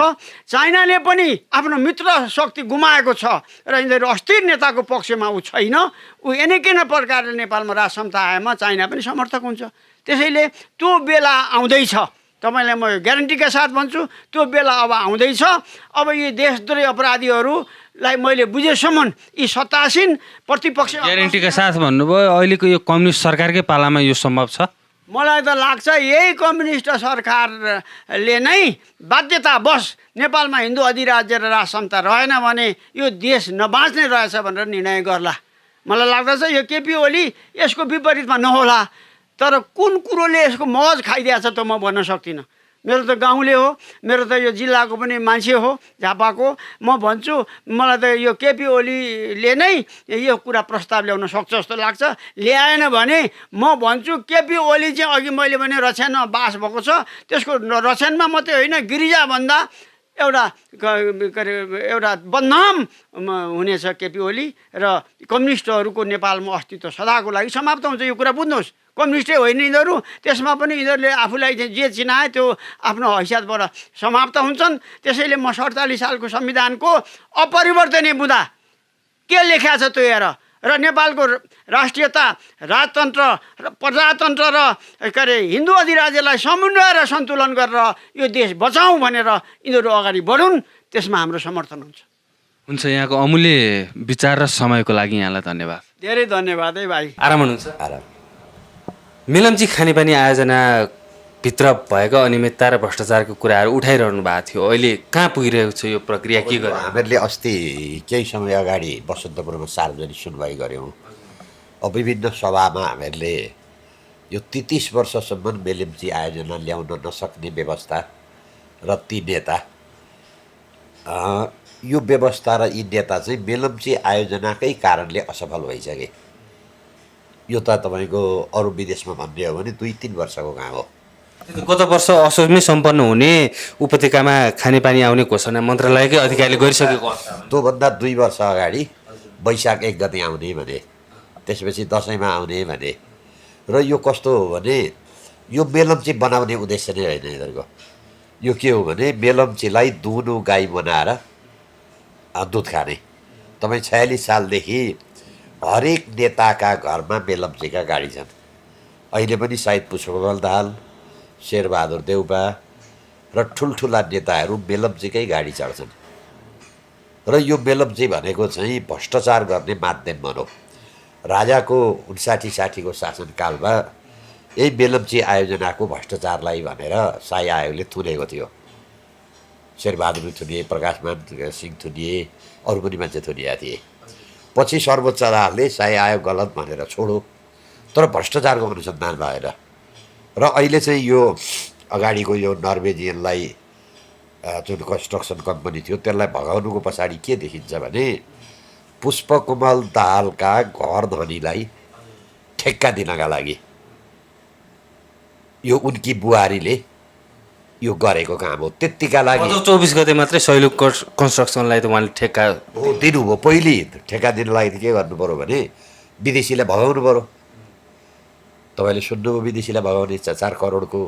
चाइनाले पनि आफ्नो मित्र शक्ति गुमाएको छ र यिनीहरू अस्थिर नेताको पक्षमा ऊ छैन। ऊ एनेकेन प्रकारले नेपालमा राज संस्था आएमा चाइना पनि समर्थक हुन्छ। त्यसैले त्यो बेला आउँदैछ, तपाईँलाई म ग्यारेन्टीका साथ भन्छु त्यो बेला अब आउँदैछ। अब यी देशद्रोही अपराधीहरूलाई मैले बुझेसम्म यी सत्तासीन प्रतिपक्ष ग्यारेन्टीका साथ भन्नुभयो, अहिलेको यो कम्युनिस्ट सरकारकै पालामा यो सम्भव छ? मलाई त लाग्छ यही कम्युनिस्ट सरकारले नै बाध्यतावश नेपालमा हिन्दू अधिराज्य र राज समता रहेन भने यो देश नबाँच्ने रहेछ भनेर निर्णय गर्ला। मलाई लाग्दछ यो केपी ओली यसको विपरीतमा नहोला, तर कुन कुरोले यसको मज खाइदिएछ त म भन्न सक्दिनँ। मेरो त गाउँले हो, मेरो त यो जिल्लाको पनि मान्छे हो झापाको। म भन्छु मलाई त यो केपी ओलीले नै यो कुरा प्रस्ताव ल्याउन सक्छ जस्तो लाग्छ। ल्याएन भने म भन्छु केपी ओली चाहिँ अघि मैले भने रक्षानमा बास भएको छ, त्यसको रक्षानमा मात्रै होइन गिरिजाभन्दा एउटा एउटा बदनाम हुनेछ केपी ओली र कम्युनिस्टहरूको नेपालमा अस्तित्व सदाको लागि समाप्त हुन्छ। यो कुरा बुझ्नुहोस्, कम्युनिस्टै होइन यिनीहरू, त्यसमा पनि यिनीहरूले आफूलाई जे चिनाए त्यो आफ्नो हैसियतबाट समाप्त हुन्छन्। त्यसैले म 47 सालको संविधानको अपरिवर्तनीय बुँदा के लेखा छ त्यो हेर, र नेपालको राष्ट्रियता, राजतन्त्र र प्रजातन्त्र र हिन्दू अधिराज्यलाई समन्वय र सन्तुलन गरेर यो देश बचाउँ भनेर यिनीहरू अगाडि बढुन्, त्यसमा हाम्रो समर्थन हुन्छ। हुन्छ, यहाँको अमूल्य विचार र समयको लागि यहाँलाई धन्यवाद। धेरै धन्यवाद है भाइ। आराम हुनुहुन्छ? आराम। मेलम्ची खानेपानी आयोजनाभित्र भएको अनियमितता र भ्रष्टाचारको कुराहरू उठाइरहनु भएको थियो, अहिले कहाँ पुगिरहेको छ यो प्रक्रिया, के गर्यो? हामीहरूले अस्ति केही समय अगाडि बसन्तपुरमा सार्वजनिक सुनवाई गऱ्यौँ। अब विभिन्न सभामा हामीहरूले यो 33 वर्षसम्म मेलम्ची आयोजना ल्याउन नसक्ने व्यवस्था र ती नेता, यो व्यवस्था र यी नेता चाहिँ मेलम्ची आयोजनाकै कारणले असफल भइसके। यो त तपाईँको अरू विदेशमा भन्ने हो भने 2-3 वर्षको काम हो। गत वर्ष असोजमै सम्पन्न हुने उपत्यकामा खानेपानी आउने घोषणा मन्त्रालयकै अधिकारीले गरिसकेको अवस्था, त्योभन्दा 2 वर्ष अगाडि वैशाख 1 गते आउने भने, त्यसपछि दसैँमा आउने भने। र यो कस्तो हो भने यो मेलम्ची बनाउने उद्देश्य नै होइन यिनीहरूको। यो के हो भने मेलम्चीलाई दुहुनु गाई बनाएर दुध खाने। तपाईँ 46 सालदेखि हरेक नेताका घरमा मेलम्चीका गाडी छन्। अहिले पनि सायद पुष्पकमल दाहाल, शेरबहादुर देउबा र ठुल्ठुला नेताहरू मेलम्चीकै गाडी चढ्छन्। र यो मेलम्ची भनेको चाहिँ भ्रष्टाचार गर्ने माध्यम भनौँ। राजाको 59-60 को शासनकालमा यही मेलम्ची आयोजनाको भ्रष्टाचारलाई भनेर शाही आयोगले थुनेको थियो। शेरबहादुर थुनिए, प्रकाशमान सिंह थुनिए, अरू पनि मान्छे थुनिएका थिए। पछि सर्वोच्च अदालतले शाही आयोग गलत भनेर छोडो, तर भ्रष्टाचारको अनुसन्धान भएर। र अहिले चाहिँ यो अगाडिको यो नर्वेजियनलाई जुन कन्स्ट्रक्सन कम्पनी थियो त्यसलाई भगाउनुको पछाडि के देखिन्छ भने पुष्पकमल दाहालका घर धनीलाई ठेक्का दिनका लागि यो उनकी बुहारीले यो गरेको काम हो। त्यतिका लागि 24 गते मात्रै सैलुक कन्स्ट्रक्सनलाई त उहाँले ठेक्का दिनुभयो। पहिले ठेक्का दिनलाई के गर्नु पऱ्यो भने विदेशीलाई भगाउनु पऱ्यो। तपाईँले सुन्नुभयो विदेशीलाई भगाउने 4 करोडको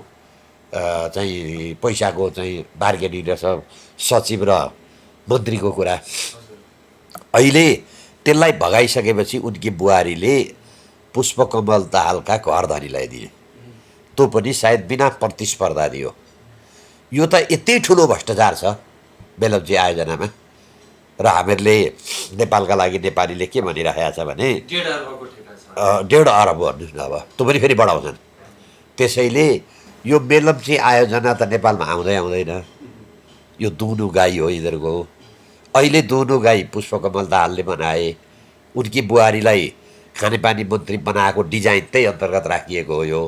चाहिँ पैसाको चाहिँ बार्गेनिङ रहेछ सचिव र मन्त्रीको कुरा। अहिले त्यसलाई भगाइसकेपछि उनकी बुहारीले पुष्पकमल दाहालका घर धनीलाई दिए, त्यो पनि सायद बिना प्रतिस्पर्धा दियो। यो त यति ठुलो भ्रष्टाचार छ मेलम्ची आयोजनामा। र हामीहरूले नेपालका लागि नेपालीले के भनिरहेको छ भने 1.5 अरब भन्नुहोस् न, अब त्यो पनि फेरि बढाउँछन्। त्यसैले यो मेलम्ची आयोजना त नेपालमा आउँदैन। यो दुहुनु गाई हो यिनीहरूको। अहिले दुहुनु गाई पुष्पकमल दाहालले बनाए, उनकी बुहारीलाई खानेपानी मन्त्री बनाएको डिजाइन त्यही अन्तर्गत राखिएको हो।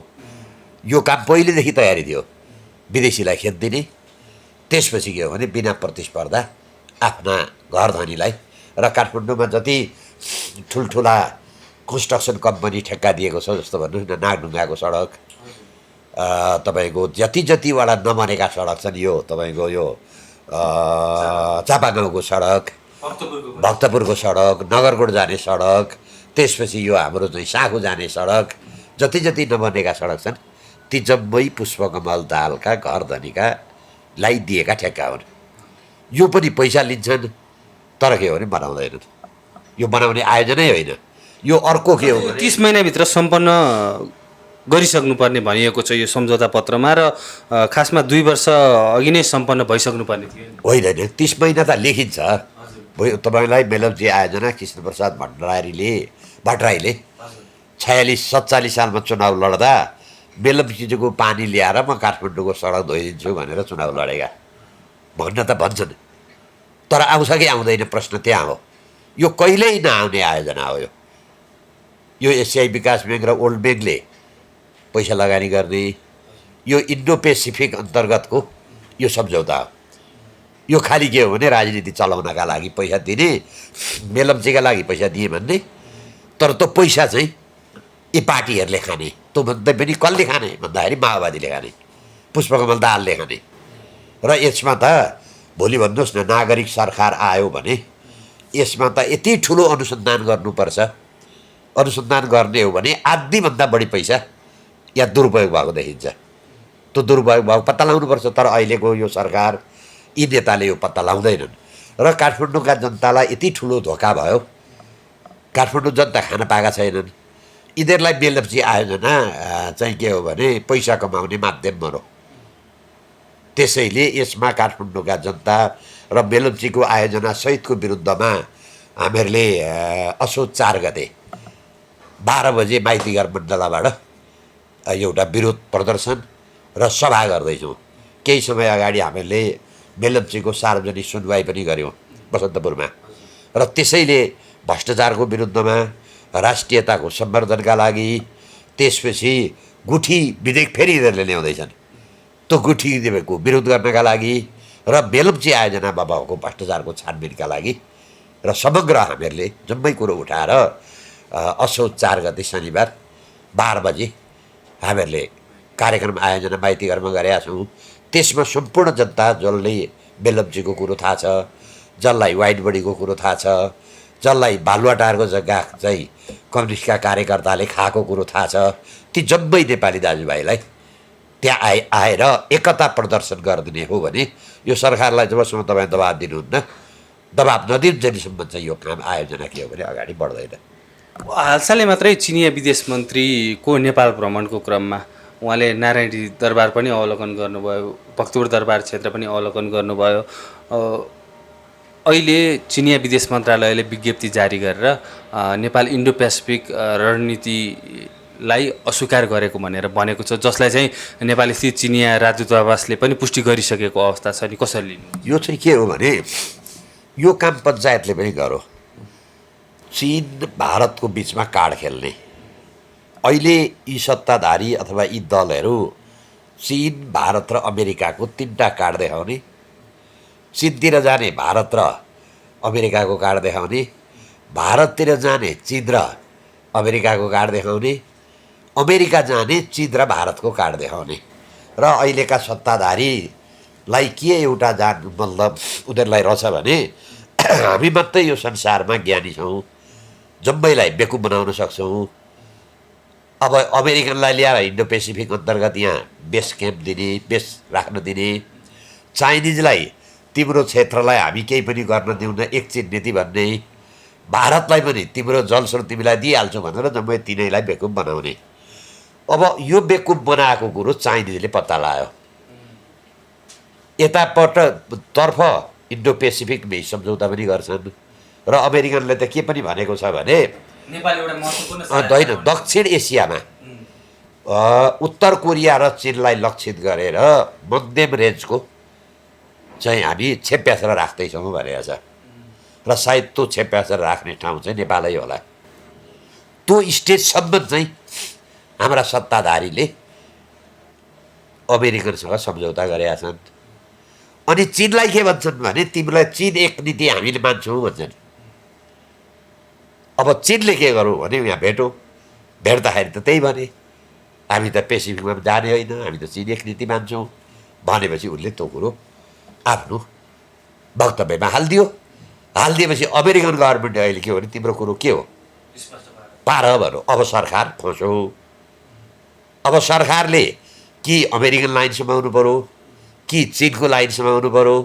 यो काम पहिलेदेखि तयारी थियो, विदेशीलाई खेदिने। त्यसपछि के हो भने बिना प्रतिस्पर्धा आफ्ना घर धनीलाई। र काठमाडौँमा जति ठुल्ठुला कन्स्ट्रक्सन कम्पनी ठेक्का दिएको छ, जस्तो भन्नुहोस् न नागढुङ्गाको सडक, तपाईँको जतिवटा नबनेका सडक छन्, यो तपाईँको यो चापागाउँको सडक, भक्तपुरको सडक, नगरकोट जाने सडक, त्यसपछि यो हाम्रो चाहिँ साँखु जाने सडक, जति नबनेका सडक छन् ती जम्मै पुष्पकमल दाहालका घर धनीकालाई दिएका ठेक्का हुन्। यो पनि पैसा लिन्छन्, तर के हो भने बनाउँदैनन्। यो बनाउने आयोजनै होइन। यो अर्को के हो भने 30 महिनाभित्र सम्पन्न गरिसक्नुपर्ने भनिएको छ यो सम्झौता पत्रमा र खासमा 2 वर्ष अघि नै सम्पन्न भइसक्नुपर्ने थियो। होइन होइन 30 महिना त लेखिन्छ। तपाईँलाई मेलम्ची आयोजना कृष्णप्रसाद भट्टराईले 46-47 सालमा चुनाव लड्दा मेलम्चीको पानी ल्याएर म काठमाडौँको सडक धोइदिन्छु भनेर चुनाव लडेका भन्न त भन्छन्, तर आउँछ कि आउँदैन प्रश्न त्यहाँ हो। यो कहिल्यै नआउने आयोजना हो। यो एसियाई विकास ब्याङ्क र वर्ल्ड ब्याङ्कले पैसा लगानी गर्ने यो इन्डो पेसिफिक अन्तर्गतको यो सम्झौता हो। यो खालि के हो भने राजनीति चलाउनका लागि पैसा दिने, मेलम्चीका लागि पैसा दिए भन्ने, तर त्यो पैसा चाहिँ यी पार्टीहरूले खाने। त्यो भन्दै पनि कसले खाने भन्दाखेरि माओवादीले खाने, पुष्पकमल दाहालले खाने। र यसमा त भोलि भन्नुहोस् न नागरिक सरकार आयो भने यसमा त यति ठुलो अनुसन्धान गर्नुपर्छ। अनुसन्धान गर्ने हो भने आधीभन्दा बढी पैसा या दुरुपयोग भएको देखिन्छ। त्यो दुरुपयोग भएको पत्ता लगाउनुपर्छ, तर अहिलेको यो सरकार यी नेताले यो पत्ता लगाउँदैनन् र काठमाडौँका जनतालाई यति ठुलो धोका भयो। काठमाडौँ जनता खान पाएका छैनन्। यिनीहरूलाई मेलम्ची आयोजना चाहिँ के हो भने पैसा कमाउने माध्यम हो। त्यसैले यसमा काठमाडौँका जनता र मेलम्चीको आयोजना सहितको विरुद्धमा हामीहरूले असोज 4 गते 12 बजे माइतीघर मण्डलाबाट एउटा विरोध प्रदर्शन र सभा गर्दैछौँ। केही समय अगाडि हामीले मेलम्चीको सार्वजनिक सुनवाई पनि गऱ्यौँ बसन्तपुरमा। र त्यसैले भ्रष्टाचारको विरुद्धमा, राष्ट्रियताको सम्वर्धनका लागि, त्यसपछि गुठी विधेयक फेरि यिनीहरूले ल्याउँदैछन्, त्यो गुठी विधेयकको विरोध गर्नका लागि र मेलम्ची आयोजनामा भएको भ्रष्टाचारको छानबिनका लागि र समग्र हामीहरूले जम्मै कुरो उठाएर असोज 4 गते शनिबार 12 बजे हामीहरूले कार्यक्रम आयोजना माइतीघरमा गरेका छौँ। त्यसमा सम्पूर्ण जनता जसले मेलम्चीको कुरो थाहा छ, जसलाई वाइट बडीको कुरो थाहा छ, जसलाई बालुवाटारको जग्गा चाहिँ कम्युनिस्टका कार्यकर्ताले खाएको कुरो थाहा छ, ती जम्मै नेपाली दाजुभाइलाई त्यहाँ आएर एकता प्रदर्शन गरिदिने हो भने यो सरकारलाई जबसम्म तपाईँ दबाब दिनुहुन्न, दबाब नदिन्जेलसम्म चाहिँ यो काम आयोजना के हो भने अगाडि बढ्दैन। हालसालै मात्रै चिनिया विदेश मन्त्रीको नेपाल भ्रमणको क्रममा उहाँले नारायणी दरबार पनि अवलोकन गर्नुभयो, भक्तपुर दरबार क्षेत्र पनि अवलोकन गर्नुभयो। अहिले चिनिया विदेश मन्त्रालयले विज्ञप्ति जारी गरेर नेपाल इन्डो पेसिफिक रणनीतिलाई अस्वीकार गरेको भनेको छ, जसलाई चाहिँ नेपाली स्थित चिनिया राजदूतावासले पनि पुष्टि गरिसकेको अवस्था छ। नि कसरी लिनु? यो चाहिँ के हो भने यो काम पञ्चायतले पनि गरो। चीन भारतको बिचमा कार्ड खेल्ने अहिले यी सत्ताधारी अथवा यी दलहरू चीन, भारत र अमेरिकाको 3टा कार्ड देखाउने, चीनतिर जाने भारत र अमेरिकाको कार्ड देखाउने, भारततिर जाने चीन र अमेरिकाको कार्ड देखाउने, अमेरिका जाने चीन र भारतको कार्ड देखाउने। र अहिलेका सत्ताधारीलाई के एउटा मतलब उनीहरूलाई रहेछ भने हामी मात्रै यो संसारमा ज्ञानी छौँ, जम्मैलाई बेकुब बनाउन सक्छौँ। अब अमेरिकनलाई ल्याएर इन्डो पेसिफिक अन्तर्गत यहाँ बेस क्याम्प दिने, बेस राख्न दिने, चाइनिजलाई तिम्रो क्षेत्रलाई हामी केही पनि गर्न दिउन एकचिन नीति भन्ने, भारतलाई पनि तिम्रो जलस्रोत तिमीलाई दिइहाल्छौँ भनेर जम्मै तिनैलाई बेकुब बनाउने। अब यो बेकुब बनाएको कुरो चाइनिजले पत्ता लगायो। यतापट्टतर्फ इन्डो पेसिफिक बेस सम्झौता पनि गर्छन् र अमेरिकनले त के पनि भनेको छ भने होइन, दक्षिण एसियामा उत्तर कोरिया र चीनलाई लक्षित गरेर मध्यम रेन्जको चाहिँ हामी क्षेप्यास्त्र राख्दैछौँ भनेको छ। र सायद त्यो क्षेप्यास्त्र राख्ने ठाउँ चाहिँ नेपालै होला। त्यो स्टेजसम्म चाहिँ हाम्रा सत्ताधारीले अमेरिकनसँग सम्झौता गरेका छन्। अनि चीनलाई के भन्छन् भने तिमीलाई चीन एक नीति हामीले मान्छौँ भन्छन्। अब चीनले के गरौँ भने यहाँ भेट्दाखेरि त त्यही भने हामी त पेसिफिकमा जाने होइन, हामी त चीन एक नीति मान्छौँ भनेपछि उसले त्यो कुरो आफ्नो वक्तव्यमा हालिदिएपछि अमेरिकन गभर्मेन्ट अहिले के हो भने तिम्रो कुरो के हो पार भनौँ। अब सरकार फस्यो। अब सरकारले कि अमेरिकन लाइन समाउनु पऱ्यो कि चीनको लाइन समाउनु पऱ्यो।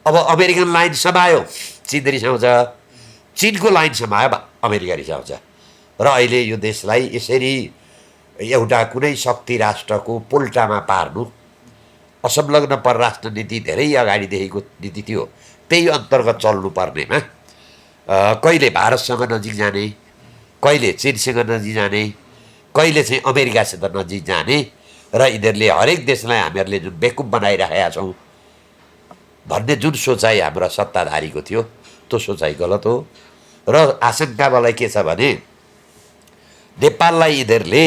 अब अमेरिकन लाइन समायो चीन रिसाउँछ, चीनको लाइन समायो अमेरिका रिसाउँछ। र अहिले यो देशलाई यसरी एउटा कुनै शक्ति राष्ट्रको पोल्टामा पार्नु असंलग्न परराष्ट्र नीति धेरै अगाडिदेखिको नीति थियो। त्यही अन्तर्गत चल्नुपर्नेमा कहिले भारतसँग नजिक जाने, कहिले चीनसँग नजिक जाने, कहिले चाहिँ अमेरिकासित नजिक जाने र यिनीहरूले हरेक देशलाई हामीहरूले जुन बेकुब बनाइराखेका छौँ भन्ने जुन सोचाइ हाम्रो सत्ताधारीको थियो त्यो सोचाइ गलत हो। र आशंका मलाई के छ भने नेपाललाई यिनीहरूले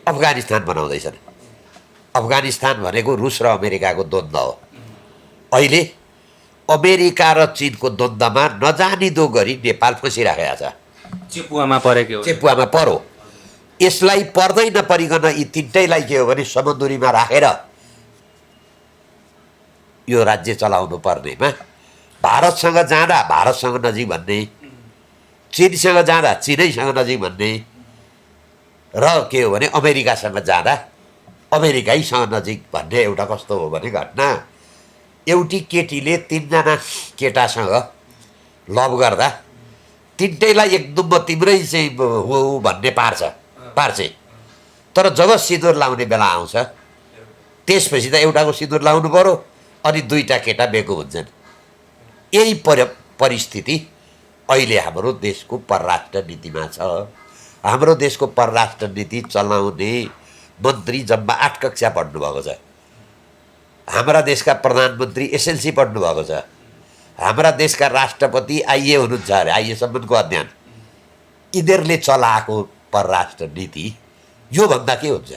अफगानिस्तान बनाउँदैछन्। अफगानिस्तान भनेको रुस र अमेरिकाको द्वन्द्व हो। अहिले अमेरिका र चीनको द्वन्द्वमा नजानिदो गरी नेपाल फसिराखेको छ। चेपुवामा परेको हो। चेपुवामा परो। यसलाई पर्दै नपरिकन यी तिनटैलाई के हो भने समन्दुरीमा राखेर यो राज्य चलाउनु पर्नेमा भारतसँग जाँदा भारतसँग नजिक भन्ने, चीनसँग जाँदा चीनैसँग नजिक भन्ने र के हो भने अमेरिकासँग जाँदा अमेरिकैसँग नजिक भन्ने एउटा कस्तो हो भने घटना, एउटी केटीले तीनजना केटासँग लभ गर्दा तिनटैलाई एकदम तिम्रै चाहिँ हो भन्ने पार्छ। तर जब सिन्दुर लाउने बेला आउँछ त्यसपछि त एउटाको सिन्दुर लाउनु पर्यो अनि दुईटा केटा बेको हुन्छन्। यही परिस्थिति अहिले हाम्रो देशको परराष्ट्र नीतिमा छ। हाम्रो देशको परराष्ट्र नीति चलाउने मन्त्री जम्मा 8 कक्षा पढ्नुभएको छ। हाम्रा देशका प्रधानमन्त्री एसएलसी पढ्नुभएको छ। हाम्रा देशका राष्ट्रपति आइए हुनुहुन्छ अरे, आइएसम्मको अध्ययन। यिनीहरूले चलाएको परराष्ट्र नीति योभन्दा के हुन्छ?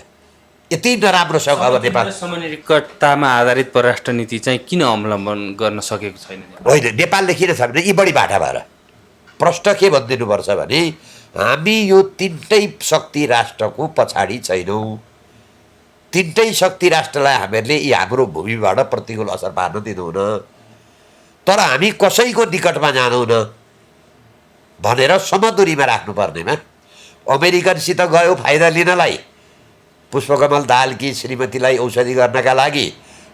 यति नराम्रोसँग अब नेपाल समन्वयिकतामा आधारित परराष्ट्र नीति चाहिँ किन अवलम्बन गर्न सकेको छैन? होइन, नेपालले किन छ भने यी बढी भाटा भएर। प्रश्न के भनिदिनुपर्छ भने हामी यो तिनटै शक्ति राष्ट्रको पछाडि छैनौँ। तिनटै शक्ति राष्ट्रलाई हामीहरूले यी हाम्रो भूमिबाट प्रतिकूल असर पार्न दिँदैनौँ, तर हामी कसैको निकटमा जाँदैनौँ भनेर समदुरीमा राख्नुपर्नेमा अमेरिकनसित गयो फाइदा लिनलाई। पुष्पकमल दाहालकी श्रीमतीलाई औषधि गर्नका लागि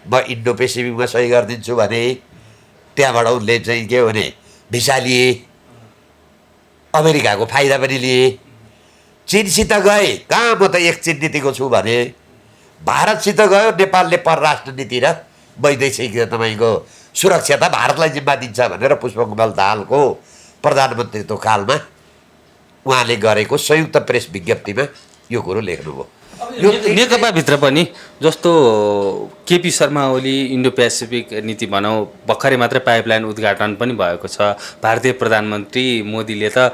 म इन्डो पेसिफिकमा सही गरिदिन्छु भने त्यहाँबाट उनले चाहिँ के भने भिसा लिए, अमेरिकाको फाइदा पनि लिए। चीनसित गए, कहाँ म त एक चीन नीतिको छु भने भारतसित गयो, नेपालले परराष्ट्र नीति र वैदेशिक तपाईँको सुरक्षा त भारतलाई जिम्मा दिन्छ भनेर पुष्पकमल दाहालको प्रधानमन्त्रीत्व कालमा उहाँले गरेको संयुक्त प्रेस विज्ञप्तिमा यो कुरो लेख्नुभयो। नेकपाभित्र पनि जस्तो केपी शर्मा ओली इन्डो पेसिफिक नीति भनौँ भर्खरै मात्रै पाइपलाइन उद्घाटन पनि भएको छ। भारतीय प्रधानमन्त्री मोदीले त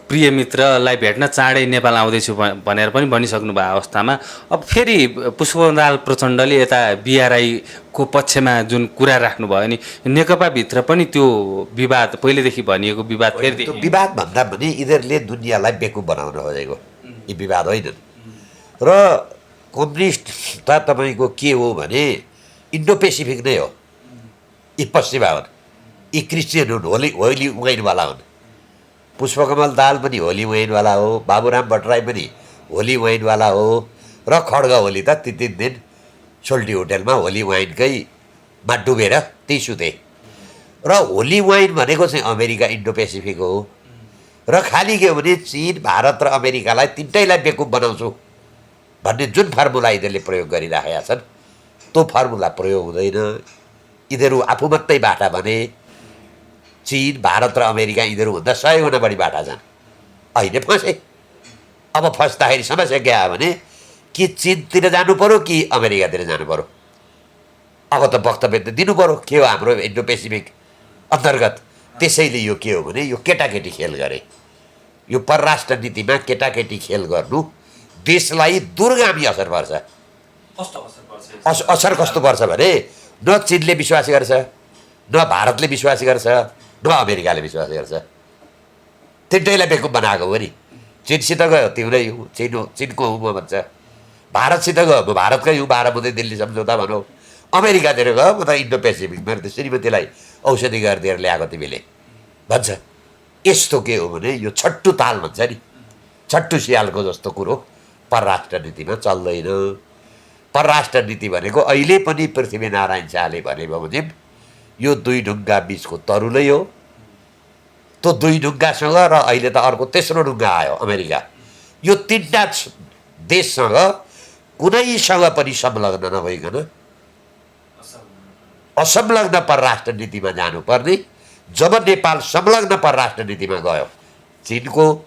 प्रिय मित्रलाई भेट्न चाँडै नेपाल आउँदैछु भनेर पनि भनिसक्नु भएको अवस्थामा अब फेरि पुष्पकमल प्रचण्डले यता बिआरआईको पक्षमा जुन कुरा राख्नुभयो नि, नेकपाभित्र पनि त्यो विवाद पहिलेदेखि भनिएको विवाद फेरि त्यो विवाद भन्दा पनि यिनीहरूले दुनियाँलाई बेकुब बनाउन खोजेको यी विवाद होइनन्। र कम्युनिस्ट त तपाईँको के हो भने इन्डो पेसिफिक नै हो। यी पश्चिमा हुन्, यी क्रिस्चियन हुन्, होली वाइनवाला हुन्। पुष्पकमल दाहाल पनि होली वाइनवाला हो, बाबुराम भट्टराई पनि होली वाइनवाला हो र खड्ग होली त तीन दिन सोल्टी होटेलमा होली वाइनकैमा डुबेर त्यही सुते। र होली वाइन भनेको चाहिँ अमेरिका इन्डो पेसिफिक हो। र खालि के हो भने चीन, भारत र अमेरिकालाई तिनटैलाई बेकुब बनाउँछु भन्ने जुन फर्मुला यिनीहरूले प्रयोग गरिराखेका छन् त्यो फर्मुला प्रयोग हुँदैन। यिनीहरू आफू मात्रै बाटा भने चीन, भारत र अमेरिका यिनीहरूभन्दा 100 गुणा बढी बाटा छन्। अहिले फँसे। अब फस्दाखेरि समस्या के आयो भने कि चीनतिर जानु पर्यो कि अमेरिकातिर जानु पर्यो। अब त वक्तव्य त दिनु पर्यो के हो हाम्रो इन्डो पेसिफिक अन्तर्गत। त्यसैले यो के हो भने यो केटाकेटी खेल गरे। यो परराष्ट्र नीतिमा केटाकेटी खेल गर्नु देशलाई दूरगामी असर पर्छ। असर कस्तो पर्छ भने न चीनले विश्वास गर्छ, न भारतले विश्वास गर्छ, न अमेरिकाले विश्वास गर्छ। तिनटैलाई बेकुब बनाएको हो नि। चीनसित गयो तिम्रै हुँ, चीनको हुँ म भन्छ। भारतसित गयो म भारतकै हुँ, 12 बुँदै दिल्ली सम्झौता भनौँ। अमेरिकातिर गयो म त इन्डो पेसिफिक, मेरो त श्रीमतीलाई औषधि गरिदिएर ल्याएको तिमीले भन्छ। यस्तो के हो भने यो छट्टु ताल भन्छ नि, छट्टु सियालको जस्तो कुरो परराष्ट्र नीतिमा चल्दैन। परराष्ट्र नीति भनेको अहिले पनि पृथ्वीनारायण शाहले भने बमोजिम यो दुई ढुङ्गा बिचको तरुलै हो। त्यो दुई ढुङ्गासँग र अहिले त अर्को तेस्रो ढुङ्गा आयो अमेरिका। यो तिनवटा देशसँग कुनैसँग पनि संलग्न नभइकन असंलग्न परराष्ट्र नीतिमा जानुपर्ने, जब नेपाल संलग्न परराष्ट्र नीतिमा गयो, चीनको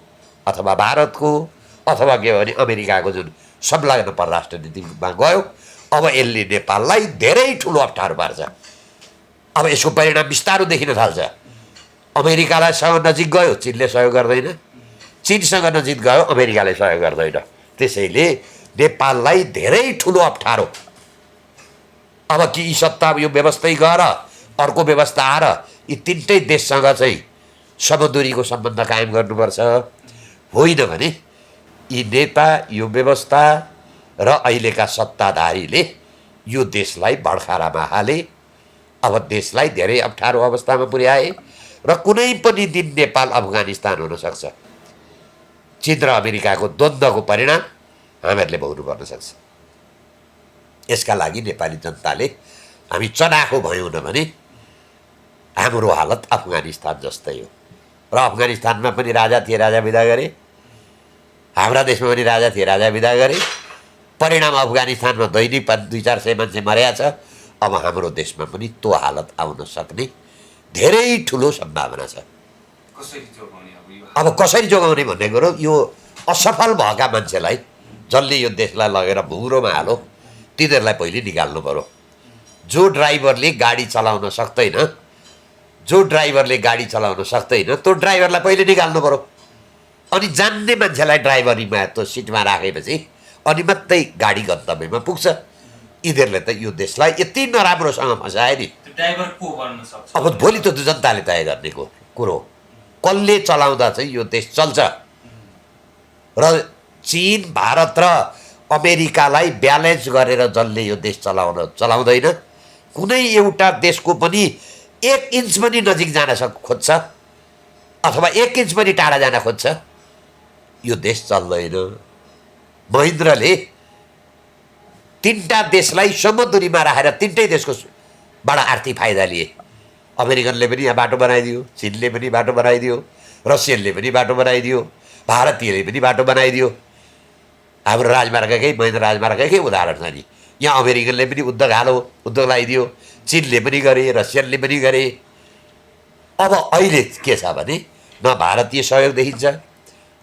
अथवा भारतको अथवा के भने अमेरिकाको जुन संलग्न परराष्ट्र नीतिमा गयो, अब यसले नेपाललाई धेरै ठुलो अप्ठ्यारो पार्छ। अब यसको परिणाम बिस्तारो देखिन थाल्छ। अमेरिकालाई सँग नजिक गयो, चीनले सहयोग गर्दैन, चीनसँग नजिक गयो, अमेरिकाले सहयोग गर्दैन। त्यसैले नेपाललाई धेरै ठुलो अप्ठ्यारो। अब कि यी सत्ता यो व्यवस्थै गर, अर्को व्यवस्था आएर यी तिनटै देशसँग चाहिँ समदूरीको सम्बन्ध कायम गर्नुपर्छ, होइन भने यी नेता, यो व्यवस्था र अहिलेका सत्ताधारीले यो देशलाई भड्खारामा हाले। अब देशलाई धेरै अप्ठ्यारो अवस्थामा पुर्याए र कुनै पनि दिन नेपाल अफगानिस्तान हुनसक्छ। चीन र अमेरिकाको द्वन्द्वको परिणाम हामीहरूले भोग्नुपर्न सक्छ। यसका लागि नेपाली जनताले हामी चनाखो भयौँ न भने हाम्रो हालत अफगानिस्तान जस्तै हो। र अफगानिस्तानमा पनि राजा थिए, राजा विदा गरे, हाम्रा देशमा पनि राजा थिए, राजा विदा गरे। परिणाम अफगानिस्तानमा दैनिक 200-400 मान्छे मर्या छ। अब हाम्रो देशमा पनि त्यो हालत आउन सक्ने धेरै ठुलो सम्भावना छ। अब कसरी जोगाउने भन्ने कुरो, यो असफल भएका मान्छेलाई, जसले यो देशलाई लगेर भुङ्रोमा हालो, तिनीहरूलाई पहिले निकाल्नु पर्यो। जो ड्राइभरले गाडी चलाउन सक्दैन, त्यो ड्राइभरलाई पहिले निकाल्नु पर्यो। अनि जान्ने मान्छेलाई ड्राइभरीमा त्यो सिटमा राखेपछि अनि मात्रै गाडी गन्तव्यमा पुग्छ। यिनीहरूले त यो देशलाई यति नराम्रोसँग फसाए नि। अब भोलि त जनताले तय गर्ने कुरो, कसले चलाउँदा चाहिँ यो देश चल्छ। र चीन, भारत र अमेरिकालाई ब्यालेन्स गरेर जसले यो देश चलाउँदैन, कुनै एउटा देशको पनि 1 इन्च पनि नजिक जान खोज्छ अथवा 1 इन्च पनि टाढा जान खोज्छ, यो देश चल्दैन। महेन्द्रले तिनटा देशलाई समदूरीमा राखेर तिनटै देशको बाट आर्थिक फाइदा लिए। अमेरिकनले पनि यहाँ बाटो बनाइदियो, चीनले पनि बाटो बनाइदियो, रसियनले पनि बाटो बनाइदियो, भारतीयले पनि बाटो बनाइदियो। हाम्रो राजमार्गकै, महेन्द्र राजमार्गकै उदाहरण छ नि। यहाँ अमेरिकनले पनि उद्योग लगाइदियो, चीनले पनि गरे, रसियनले पनि गरे। अब अहिले के छ भने न भारतीय सहयोग देखिन्छ,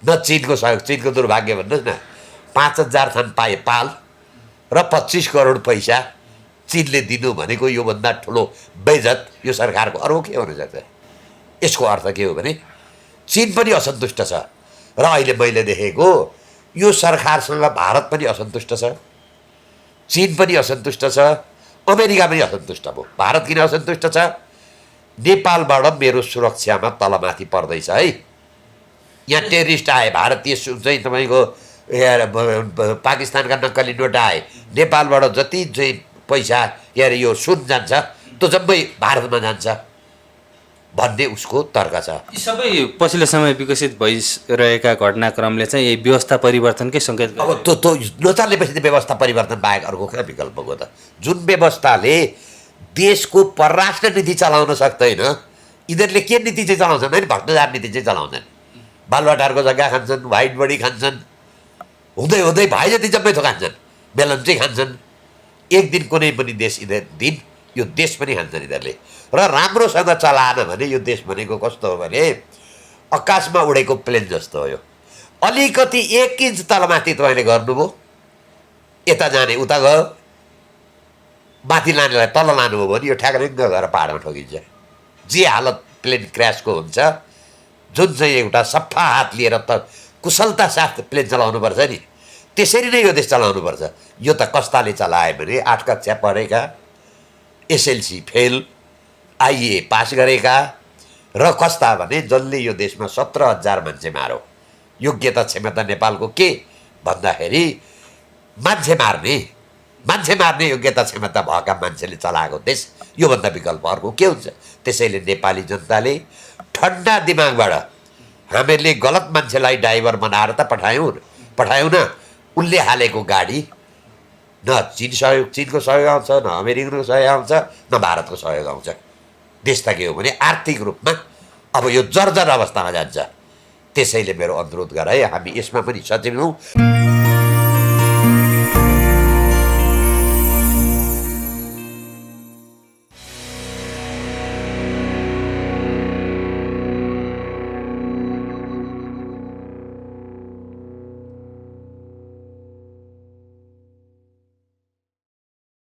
न चीनको सहयोग। चीनको दुर्भाग्य भन्नुहोस् न, 5000 थान पाए पाल र 25 करोड पैसा चीनले दिनु भनेको योभन्दा ठुलो बेइज्जत यो सरकारको अरू के हुन सक्छ। यसको अर्थ के हो भने चीन पनि असन्तुष्ट छ र अहिले मैले देखेको यो सरकारसँग भारत पनि असन्तुष्ट छ, चीन पनि असन्तुष्ट छ, अमेरिका पनि असन्तुष्ट भयो। भारत किन असन्तुष्ट छ? नेपालबाट मेरो सुरक्षामा तलमाथि पर्दैछ है। यहाँ टेररिस्ट आए, भारतीय चाहिँ तपाईँको पाकिस्तानका नक्कली नोट आए, नेपालबाट जति चाहिँ पैसा यो सुन जान्छ त्यो जम्मै भारतमा जान्छ भन्ने उसको तर्क छ। यी सबै पछिल्लो समय विकसित भइरहेका घटनाक्रमले चाहिँ यही व्यवस्था परिवर्तनकै सङ्केत गर्छ। अब त्यो नचाल्नेपछि त व्यवस्था परिवर्तन बाहेक अर्को कहाँ विकल्पको त? जुन व्यवस्थाले देशको परराष्ट्र नीति चलाउन सक्दैन, यिनीहरूले के नीति चाहिँ चलाउँछन् भने भ्रष्टाचार नीति चाहिँ चलाउँछन्। बालुवाटारको जग्गा खान्छन्, व्हाइट बडी खान्छन्, हुँदै हुँदै भाइ जति जम्मै थोक खान्छन्, बेलन चाहिँ खान्छन्। एक दिन कुनै पनि यो देश पनि खान्छन् यिनीहरूले। र राम्रोसँग चलाएन भने यो देश भनेको कस्तो हो भने आकाशमा उडेको प्लेन जस्तो हो। यो अलिकति 1 इन्च तलमाथि तपाईँले गर्नुभयो, यता जाने उता गयो, माथि लानेलाई तल लानुभयो भने यो ठ्याक्रिङ्ग गएर पाहाडमा ठोकिन्छ। जे हालत प्लेन क्र्यासको हुन्छ, जुन चाहिँ एउटा सफा हात लिएर त कुशलता साथ प्लेन चलाउनुपर्छ नि, त्यसरी नै यो देश चलाउनुपर्छ। यो त कस्ताले चलायो भने 8 कक्षा पढेका, एसएलसी फेल, आइए पास गरेका र कस्ता भने जसले यो देशमा 17,000 मान्छे मारो। योग्यता क्षमता नेपालको के भन्दाखेरि मान्छे मार्ने योग्यता क्षमता भएका मान्छेले चलाएको देश, योभन्दा विकल्प अर्को के हुन्छ? त्यसैले नेपाली जनताले ठन्डा दिमागबाट हामीहरूले गलत मान्छेलाई ड्राइभर बनाएर त पठायौँ न। उनले हालेको गाडी न चीनको सहयोग आउँछ, न अमेरिकनको सहयोग आउँछ, न भारतको सहयोग आउँछ। देश त के हो भने आर्थिक रूपमा अब यो जर्जर अवस्थामा जान्छ। त्यसैले मेरो अनुरोध गराए हामी यसमा पनि सचेत हौँ।